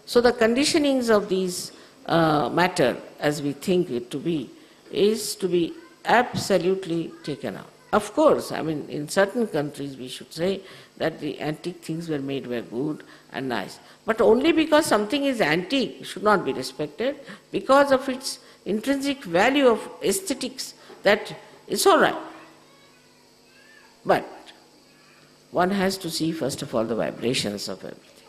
So the conditionings of these matter, as we think it to be, is to be absolutely taken out. Of course, I mean, in certain countries we should say that the antique things were made were good and nice. But only because something is antique should not be respected, because of its intrinsic value of aesthetics, that it's all right. But one has to see first of all the vibrations of everything.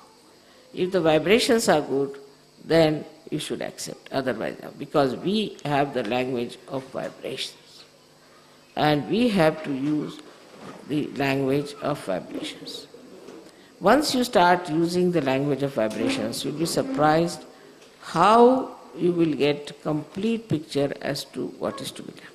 If the vibrations are good, then you should accept. Otherwise, no. Because we have the language of vibrations. And we have to use the language of vibrations. Once you start using the language of vibrations, you'll be surprised how you will get complete picture as to what is to be done.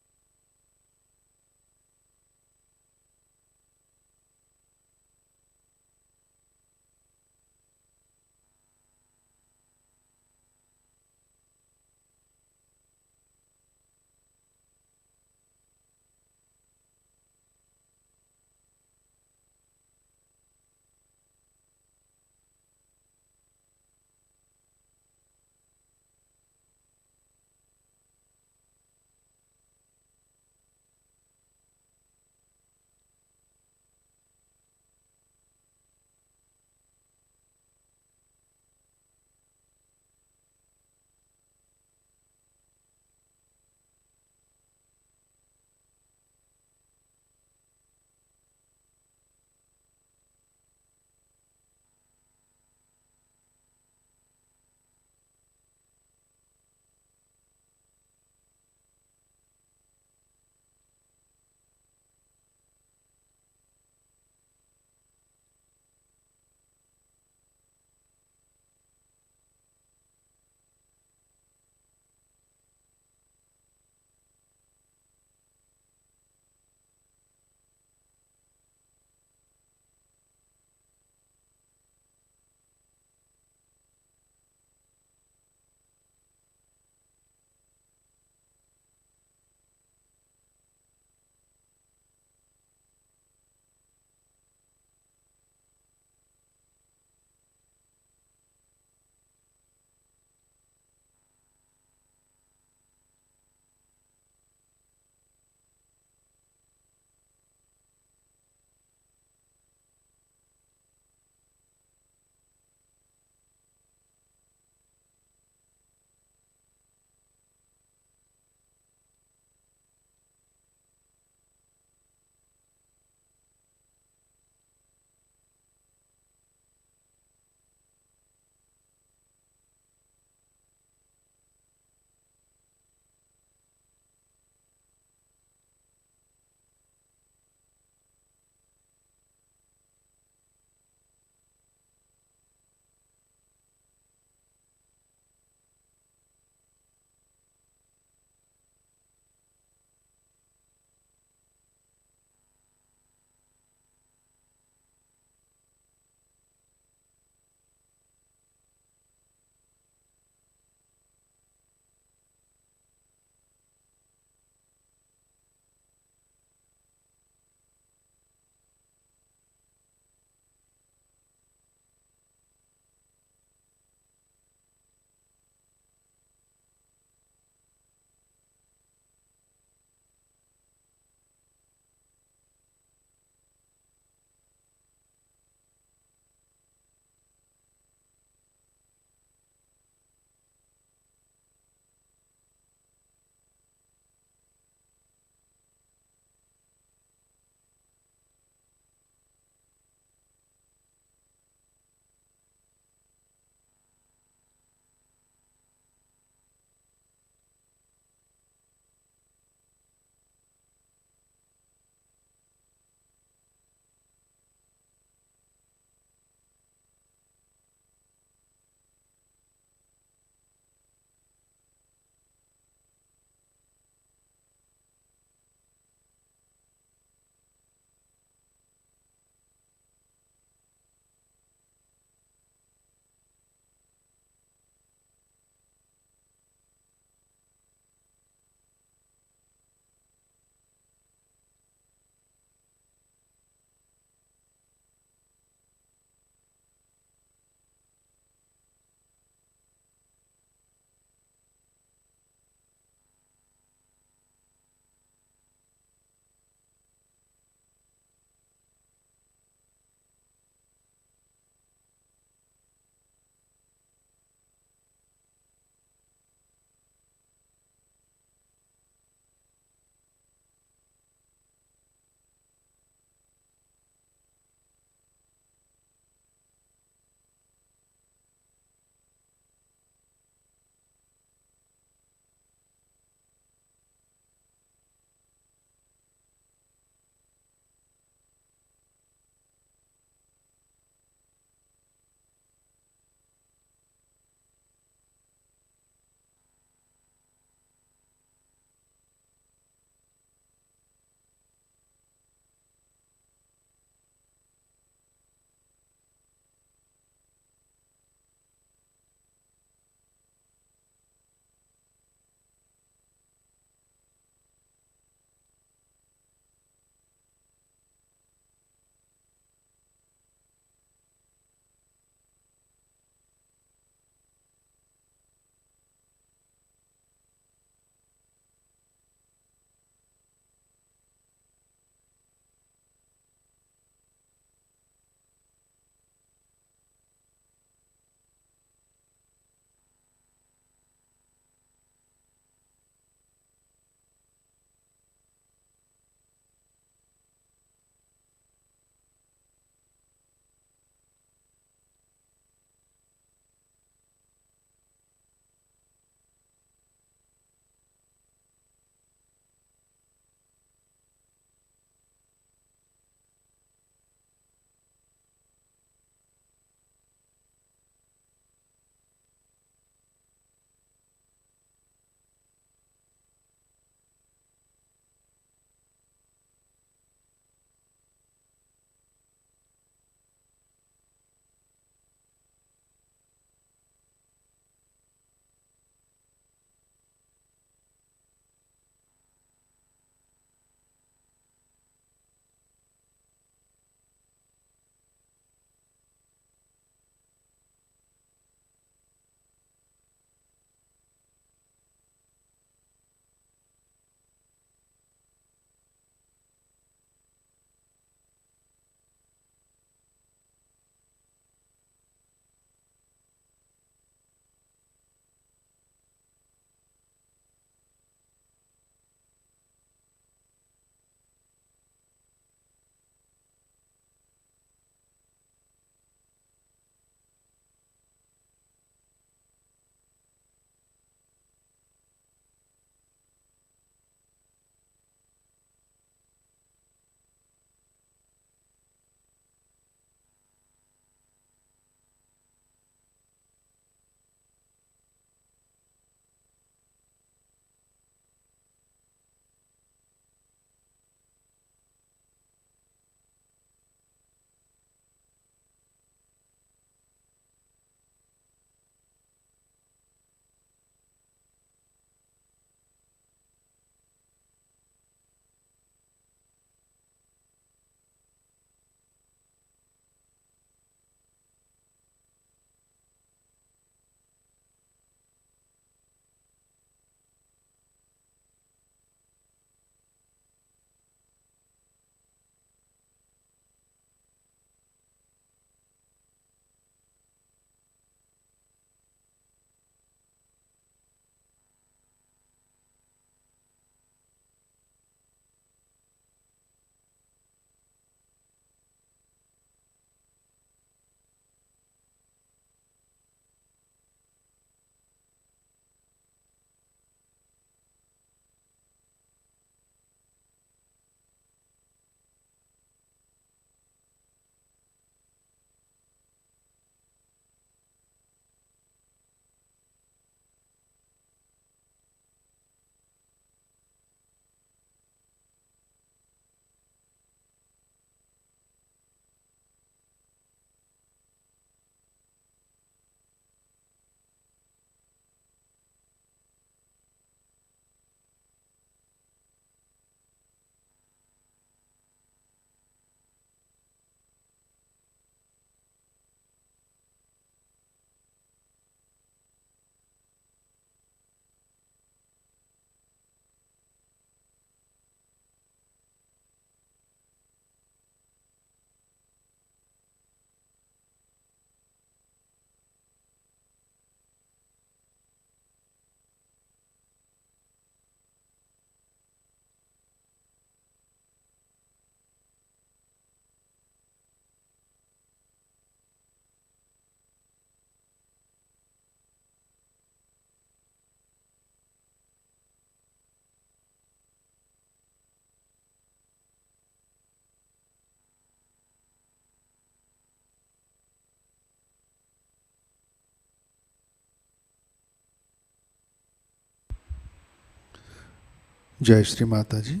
जय श्री माता जी।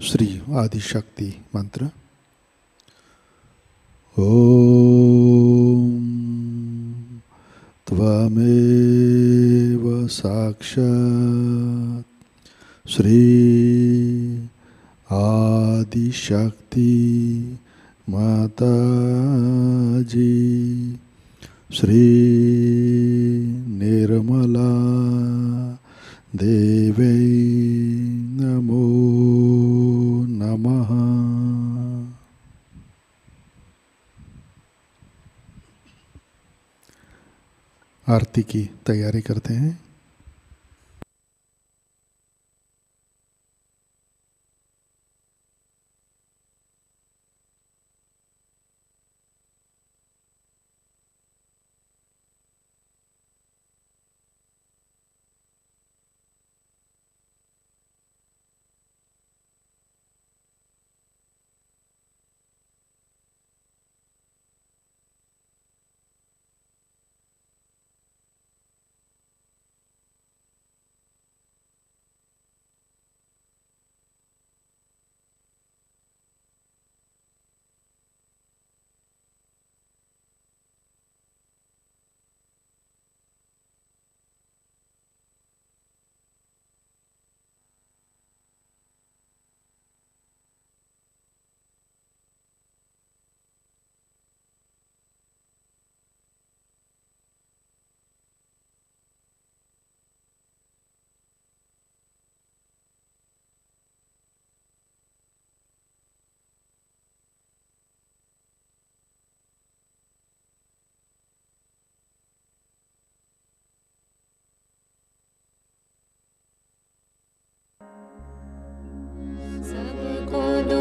श्री आदिशक्ति मंत्र। ओम त्वमेव साक्षात् श्री आदिशक्ति माताजी श्री निर्मला देवै नमो नमः। आरती की तैयारी करते हैं। सबको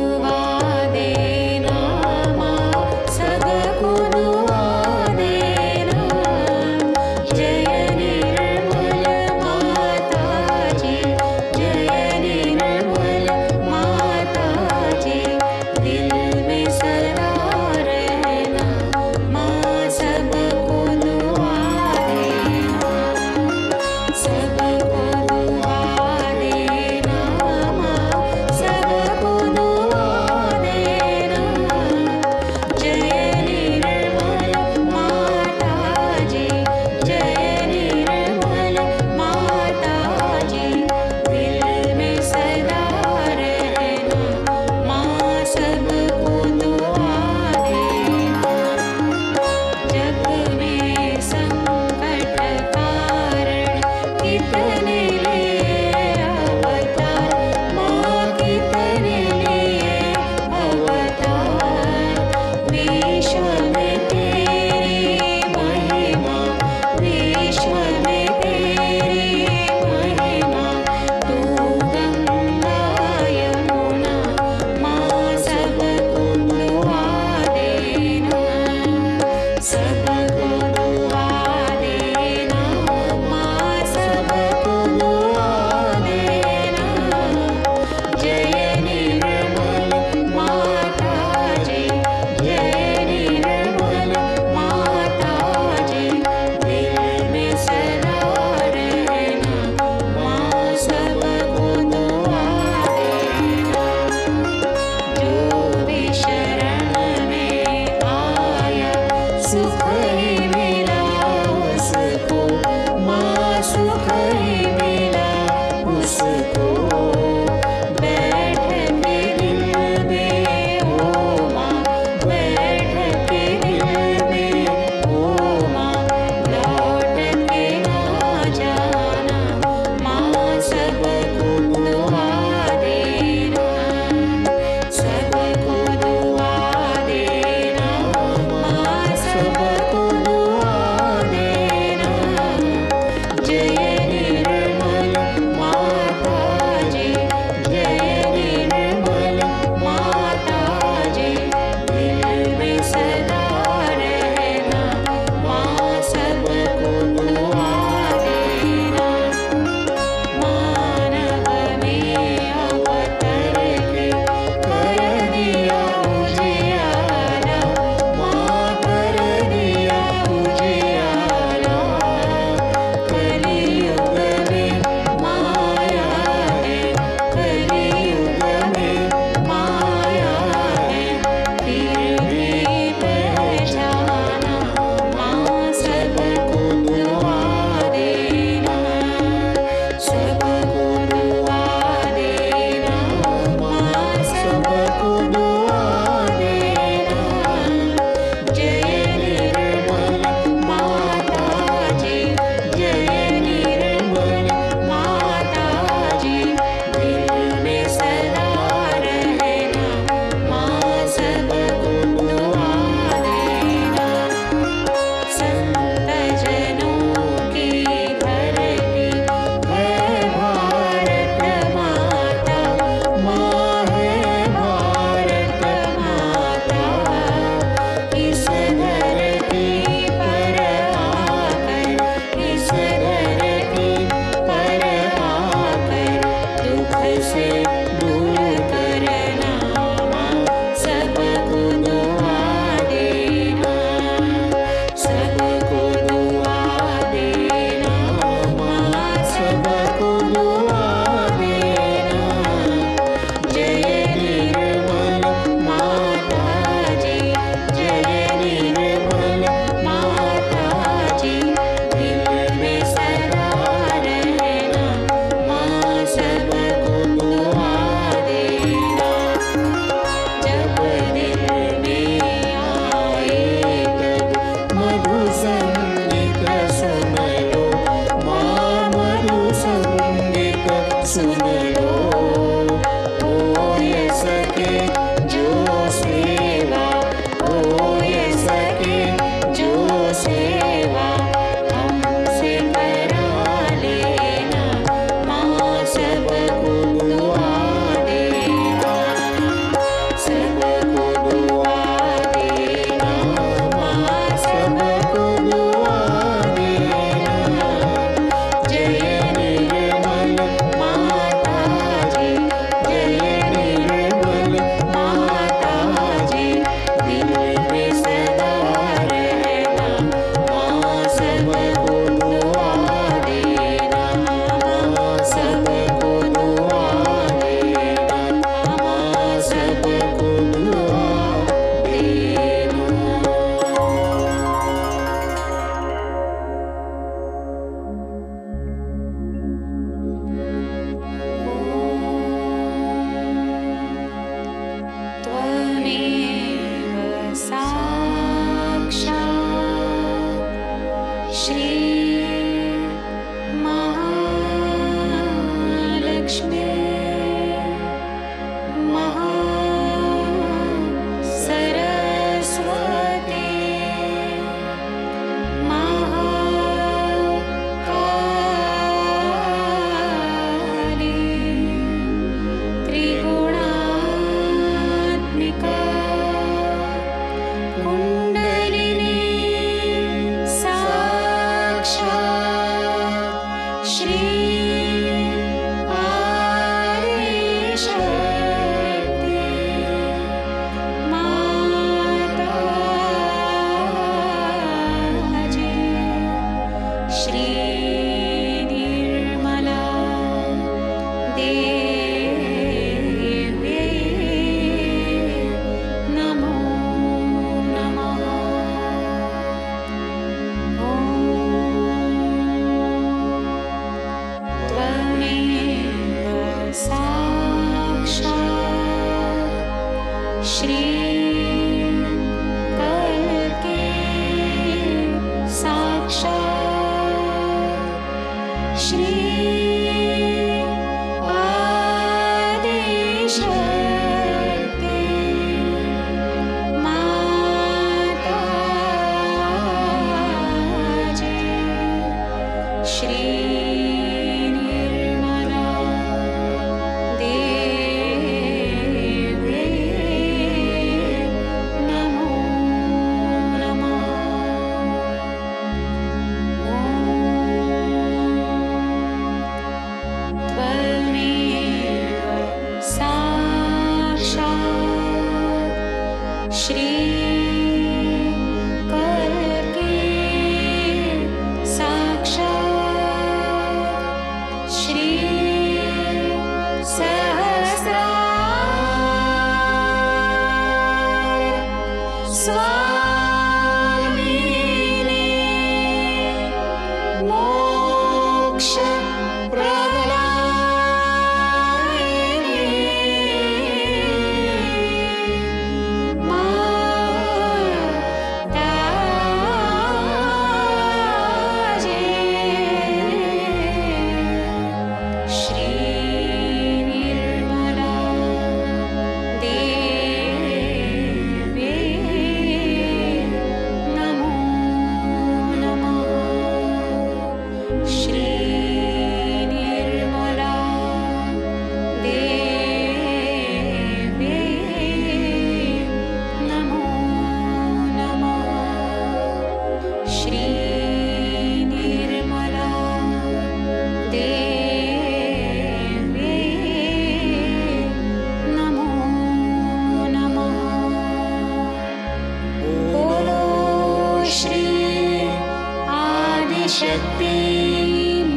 शक्ति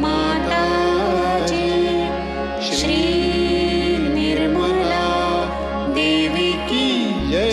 माता जी श्री निर्मला देवी की जय।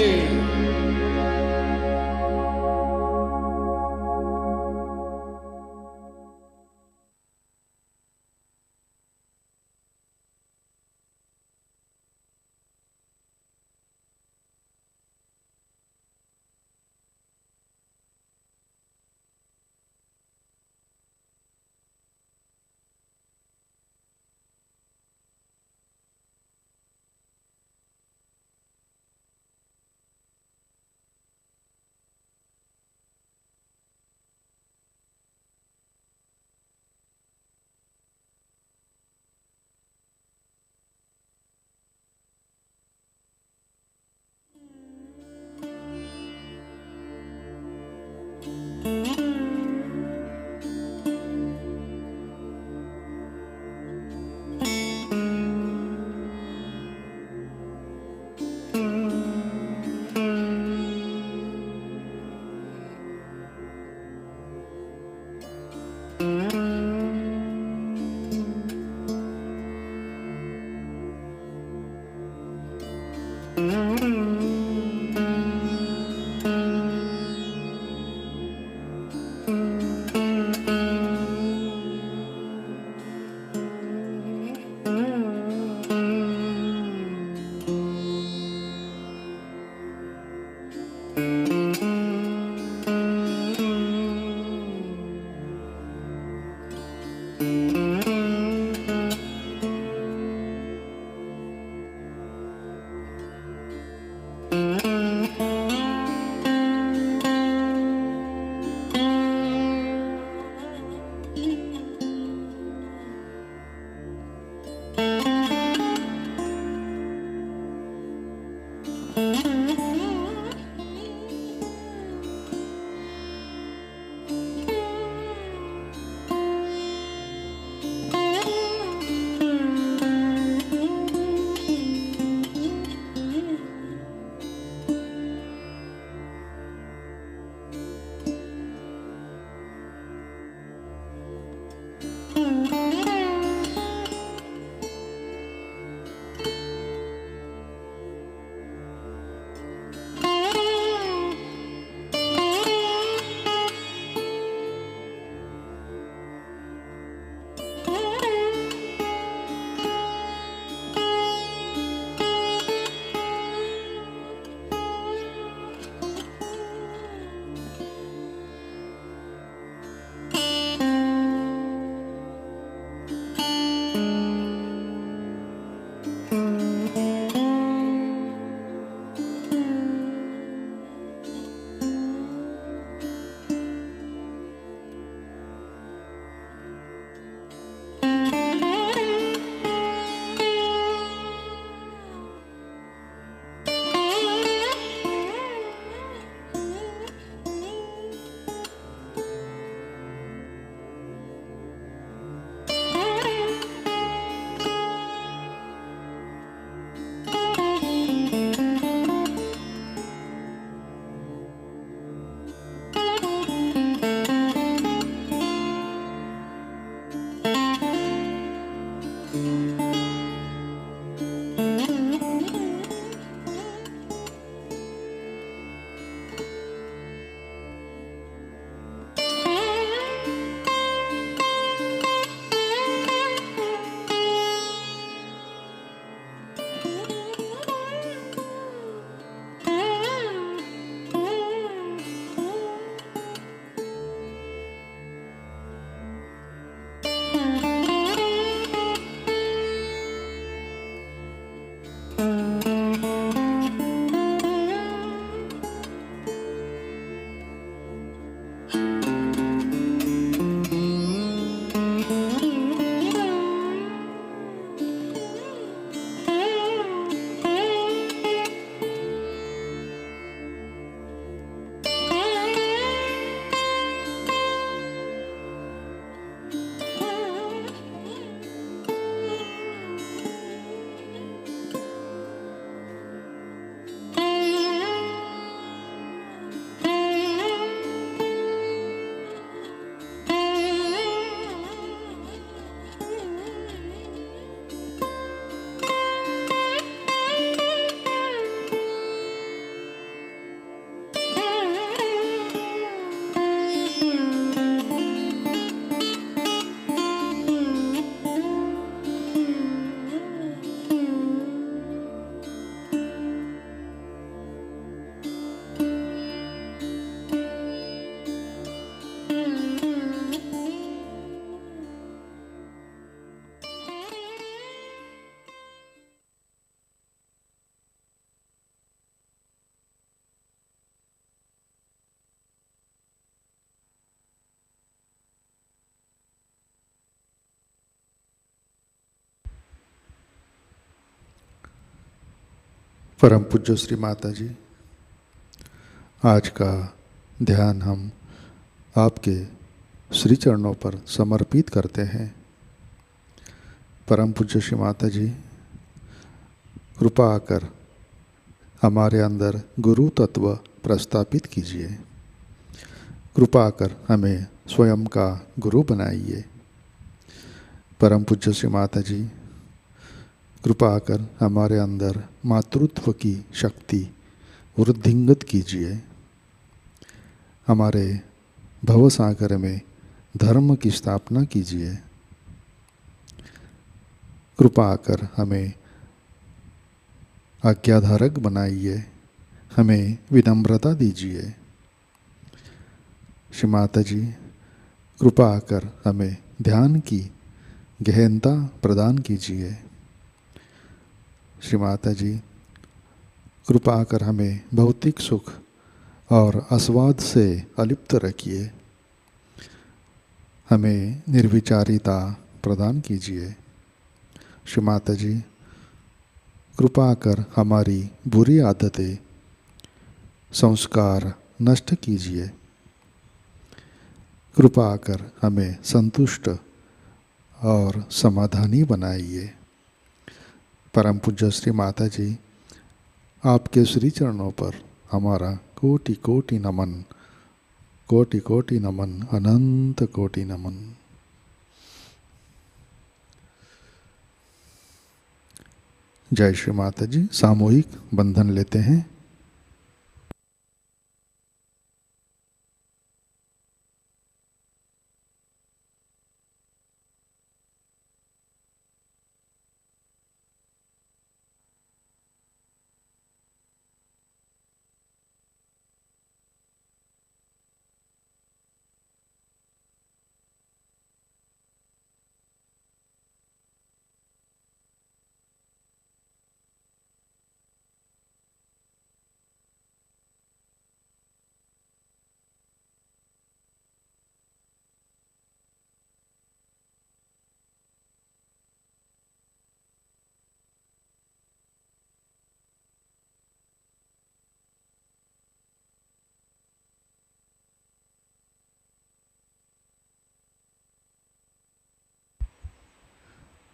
परम पूज्य श्री माता जी, आज का ध्यान हम आपके श्री चरणों पर समर्पित करते हैं। परम पूज्य श्री माता जी, कृपा आकर हमारे अंदर गुरु तत्व प्रस्थापित कीजिए। कृपा आकर हमें स्वयं का गुरु बनाइए। परम पूज्य श्री माता जी, कृपा आकर हमारे अंदर मातृत्व की शक्ति वृद्धिंगत कीजिए। हमारे भवसागर में धर्म की स्थापना कीजिए। कृपा आकर हमें आज्ञाधारक बनाइए। हमें विनम्रता दीजिए। श्री माता जी, कृपा आकर हमें ध्यान की गहनता प्रदान कीजिए। श्री माता जी, कृपा आकर हमें भौतिक सुख और आस्वाद से अलिप्त रखिए। हमें निर्विचारिता प्रदान कीजिए। श्री माता जी, कृपा आकर हमारी बुरी आदतें संस्कार नष्ट कीजिए। कृपा आकर हमें संतुष्ट और समाधानी बनाइए। परम पूज्य श्री माता जी, आपके श्री चरणों पर हमारा कोटि कोटि नमन, कोटि कोटि नमन, अनंत कोटि नमन। जय श्री माता जी। सामूहिक बंधन लेते हैं।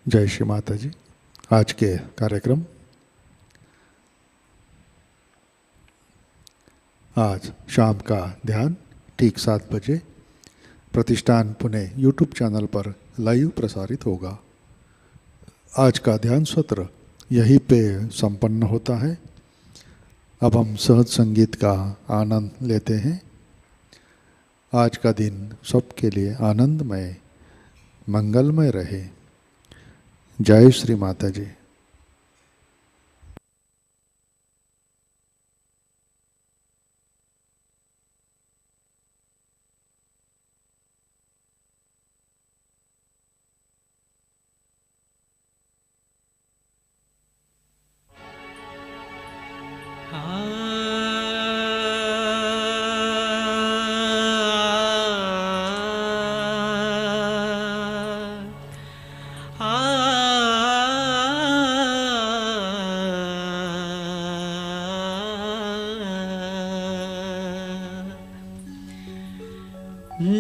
जय श्री माता जी। आज के कार्यक्रम, आज शाम का ध्यान ठीक 7 बजे प्रतिष्ठान पुणे यूट्यूब चैनल पर लाइव प्रसारित होगा। आज का ध्यान सत्र यहीं पे संपन्न होता है। अब हम सहज संगीत का आनंद लेते हैं। आज का दिन सबके लिए आनंदमय मंगलमय रहे। जय श्री माता जी।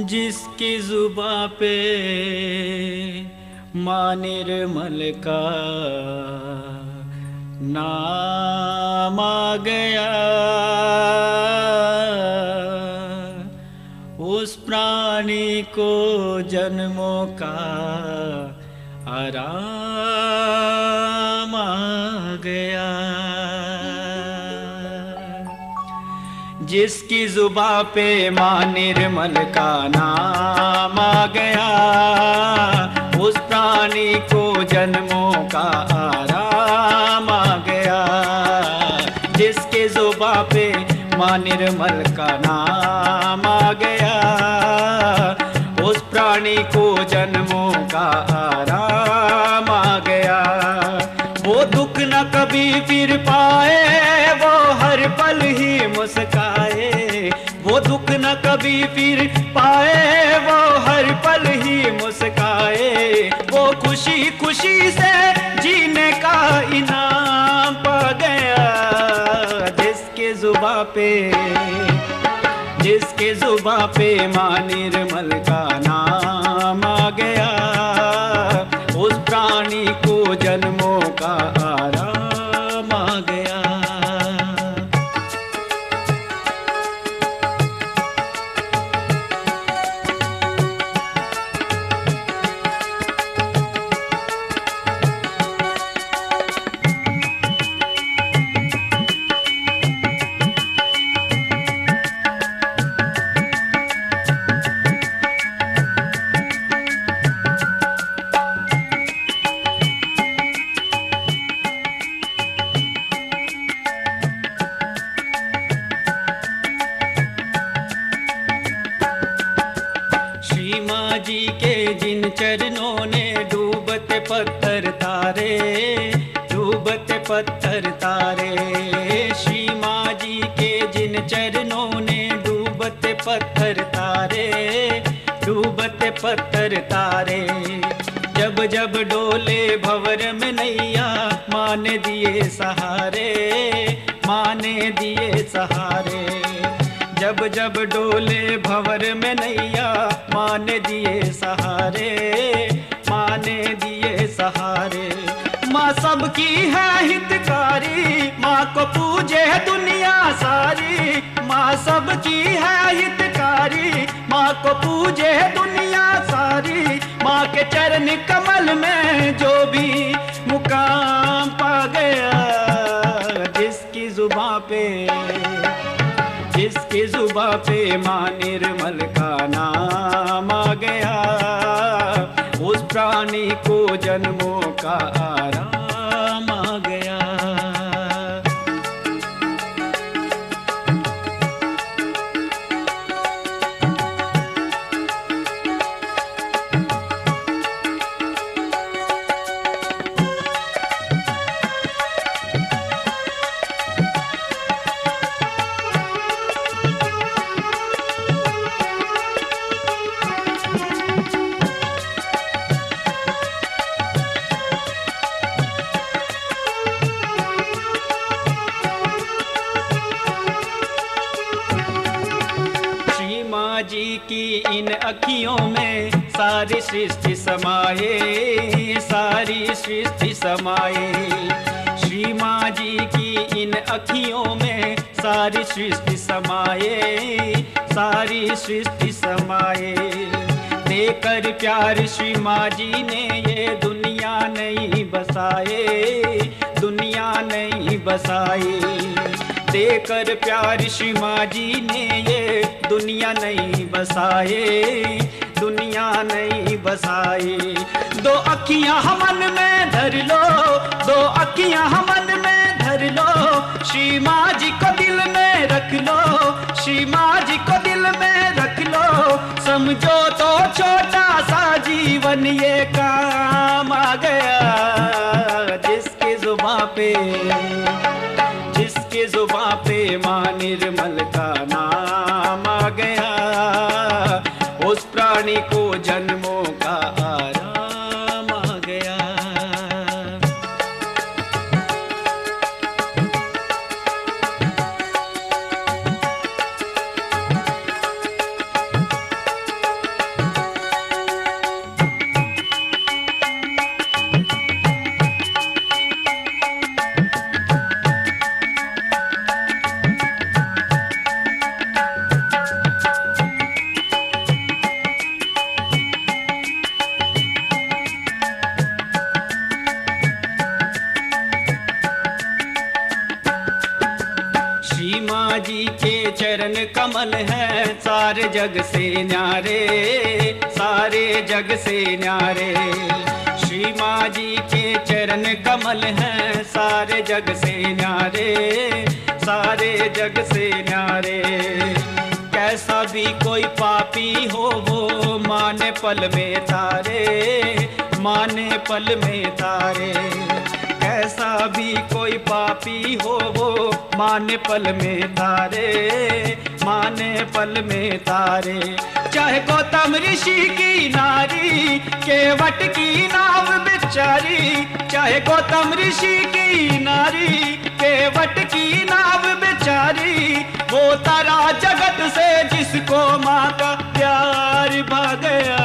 जिसकी जुबां पे माँ निर्मल का नाम आ गया, उस प्राणी को जन्मों का आराम आ गया। जिसकी जुबां पे माँ निर्मल का नाम आ गया, उस प्राणी को जन्मों का आराम आ गया। जिसकी जुबां पे माँ निर्मल का नाम आ गया, प्राणी को जन्मों का आराम आ गया। वो दुख न कभी फिर पाए, वो हर पल ही मुस्काए। वो दुख न कभी फिर पाए, वो हर पल ही मुस्काए। वो खुशी खुशी से जीने का इनाम पा गया। जिसके जुबां पे मां निर्मल का नाम आ गया, उस प्राणी को जन्मों का आराम आ गया। जी के जिन चरणों ने डूबते पत्थर तारे, डूबते पत्थर तारे। श्री माँ जी के जिन चरणों ने डूबते पत्थर तारे, डूबते पत्थर तारे। जब जब डोले भंवर में नैया, माँ ने दिए सहारे, माँ ने दिए सहारे। जब जब डोले भंवर में नैया, माँ ने दिए सहारे, माँ ने दिए सहारे। माँ सबकी है हितकारी, माँ को पूजे दुनिया सारी। माँ सबकी है हितकारी, माँ को पूजे दुनिया सारी। माँ के चरण कमल में जो भी मुकाम पा गया, जिसकी जुबां पे मां निर्मल का नाम आ गया, उस प्राणी को जन्मों का आराम आ गया। जी की इन अखियों में सारी सृष्टि समाये, सारी सृष्टि समाये। श्री माँ जी की इन अखियों में सारी सृष्टि समाये, सारी सृष्टि समाये। देकर प्यार श्री माँ जी ने ये दुनिया नहीं बसाए, दुनिया नहीं बसाए। देकर प्यार श्री माँ जी ने ये दुनिया नहीं बसाए, दुनिया नहीं बसाए। दो अखियां हमन में धर लो, दो अखियां हमन में धर लो। श्री माँ जी को दिल में रख लो, श्री माँ जी को दिल में रख लो। समझो तो छोटा सा जीवन ये काम आ गया, जिसकी जुबां पे मां निर्मल का नाम आ गया, उस प्राणी को जन्मों का आराम आ गया। कमल है सारे जग से न्यारे, सारे जग से न्यारे। श्री माँ जी के चरण कमल हैं सारे जग से न्यारे, सारे जग से न्यारे। कैसा भी कोई पापी हो वो माने पल में तारे, माने पल में तारे। कैसा भी कोई पापी हो वो माने पल में तारे, माने पल में तारे। चाहे गौतम ऋषि की नारी केवट की नाव बेचारी, चाहे गौतम ऋषि की नारी केवट की नाव बेचारी, वो तारा जगत से जिसको माँ का प्यार भा गया,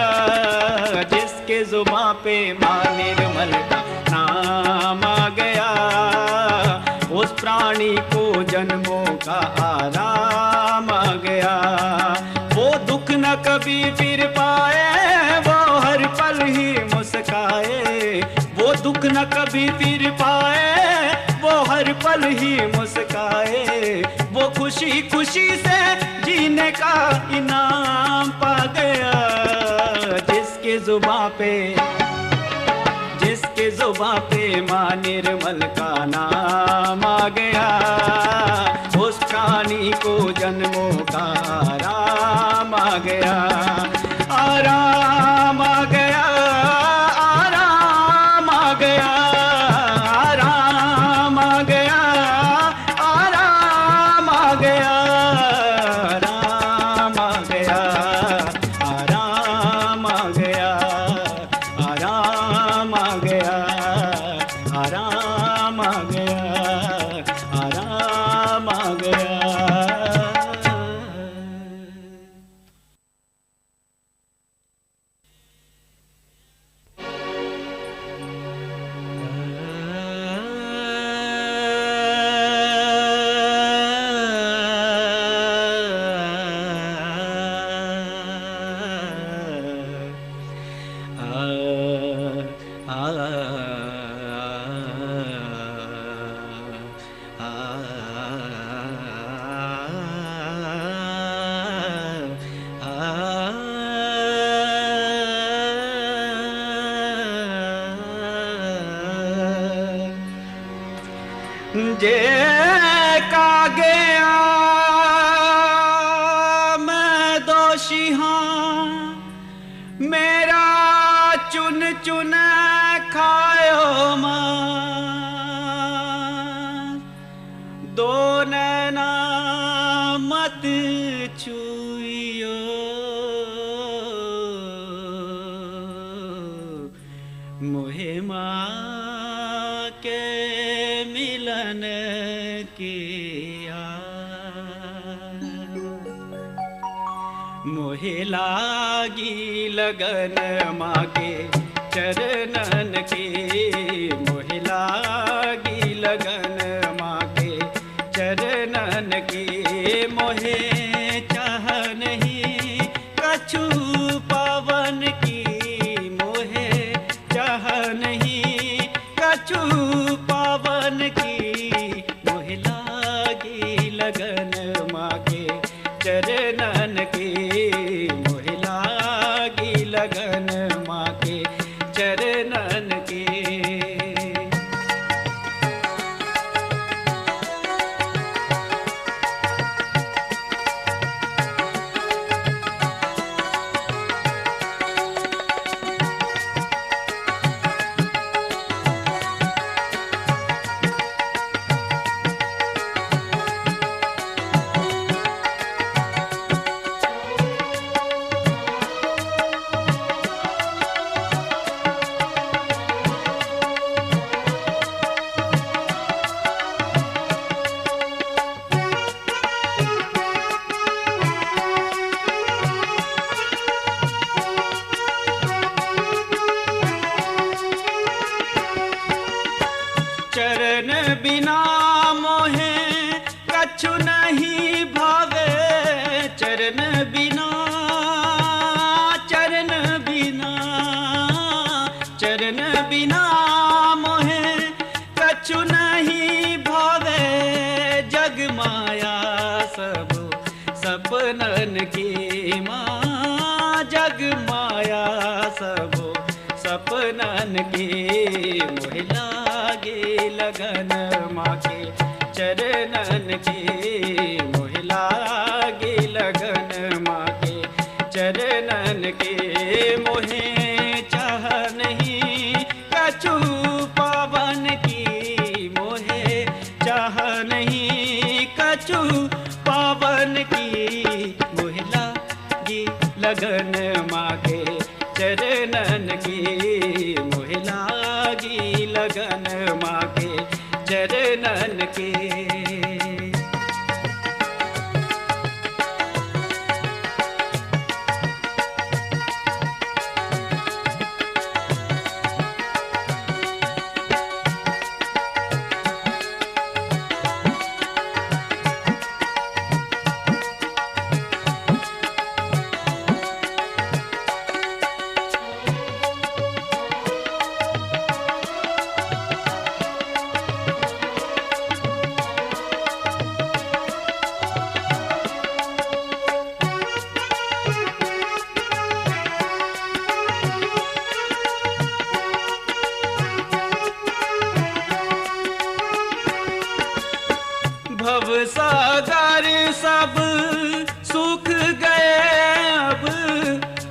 जिसके जुबां पे माँ निर्मल का नाम आ गया, उस प्राणी को जन्मों का आराम आ गया। वो दुख न कभी फिर पाए, वो हर पल ही मुस्काए, वो दुख न कभी फिर पाए, वो हर पल ही मुस्काए। वो खुशी खुशी से जीने का इनाम पा गया, जिसके जुबां पे, जिसके जुबां पे माँ निर्मल का नाम आ गया, उस प्राणी को जन्मों का आराम आ गया, आराम आ गया, आराम आ गया, आराम आ गया, आराम आ गया, आराम आ गया, आराम आ गया, आराम आ गया, आराम आ गया, आराम आ गया। जे का गया मैं दोषी हाँ, मेरा चुन चुन खायो मां, दो नैना मत छुइयो, मोहे मां के मिलन किया, मोहे लागी लगन माँ के चरणन के, मोहे लागी लगन माँ के चरणन के, मोहे चाह नहीं कछु पावन की, मोहे चाह नहीं कछु पावन की, मोहे लागी लगन माँ के चरणन के, मोहे लागी लगन माँ के चरणन के। चरण बिना मोहे कछु नहीं भावे, चरण बिना, चरण बिना, चरण बिना मोहे कछु नहीं भावे, जग माया सब सपनन की माँ, जग माया सब सपनन की, मोहे लागे लगन माँ के चरणन की, मोहे लागे लगन माँ के चरणन की। मोहे चाह नहीं कछु पावन की, मोहे चाह नहीं कछु पावन की, मोहे लागी लगन मागे चरणन की, मोहे लागी लगन मागे चरणन की। भवसागर सब सूख गए अब,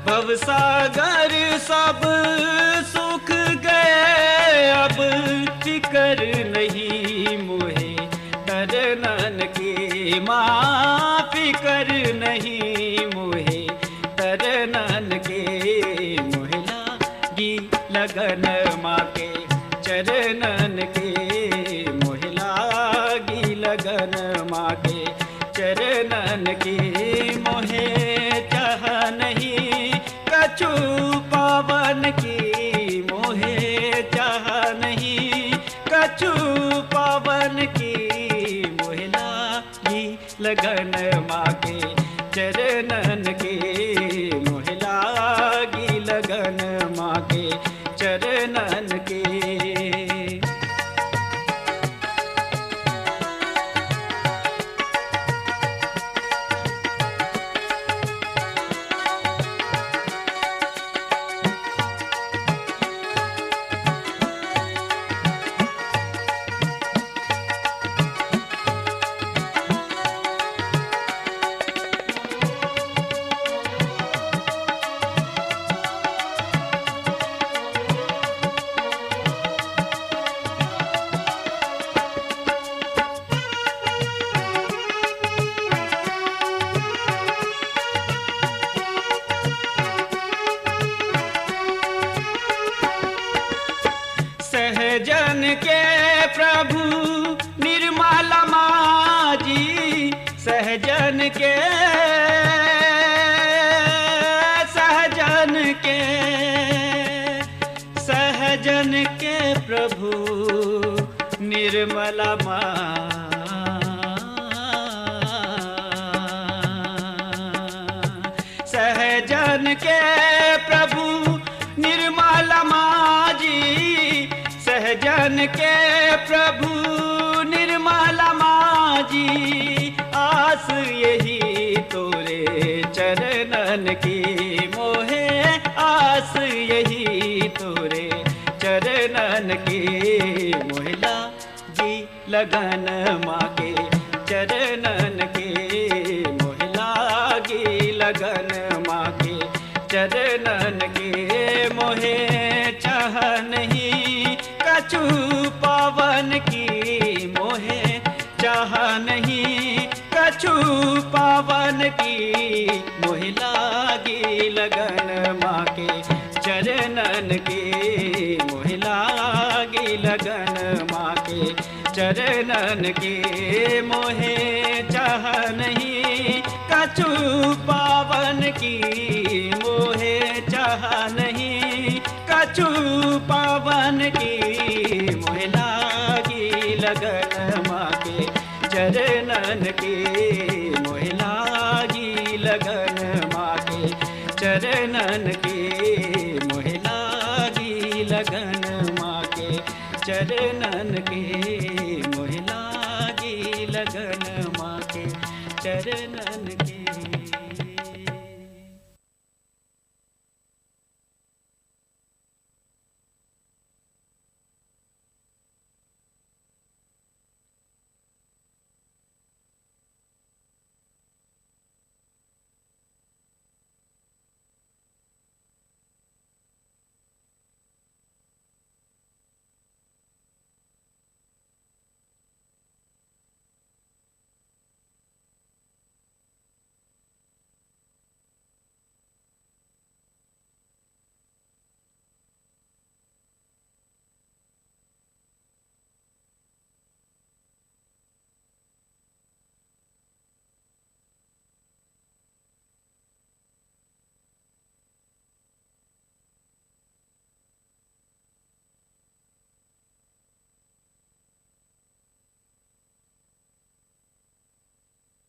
भवसागर सब सूख गए अब, फिकर नहीं मोहे तरनन की माँ, फिकर नहीं मोहे तरनन के, मोहे लागी लगन माँ के चरणन के, मोहे लागी लगन माँ के चरणन की, मोहे चाह नहीं कछु पावन की, मोहे चाह नहीं कछु पावन की, मोहे लागी लगन माँ के चरणन की, मोहे लागी लगन माँ के चरणन की। सहजन के प्रभु निर्मल माजी, सहजन के सहजन के प्रभु निर्मल माँ, सहजन के प्रभु निर्मल माजी, सहजन के प्रभु निर्मल माजी, आस यही तोरे चरणन की, मोहे आस यही तोरे चरणन की, मोहे लागी लगन माँ के चरणन की, मोहे लागी लगन माँ के चरणन की, मोहे चाह नहीं कछु पावन की, मोहे चाह नहीं कछु पावन की, मोहे लागी लगन माँ के चरणन की, मोहे लागी लगन माँ के चरणन की, मोहे चाह नहीं कछु पावन की, मोहे चाह नहीं कछु पावन की, मोहे लागी लगन माँ के चरणन की, मोहे लागी लगन माँ के चरणन की, मोहे लागी लगन माँ के चरणन की।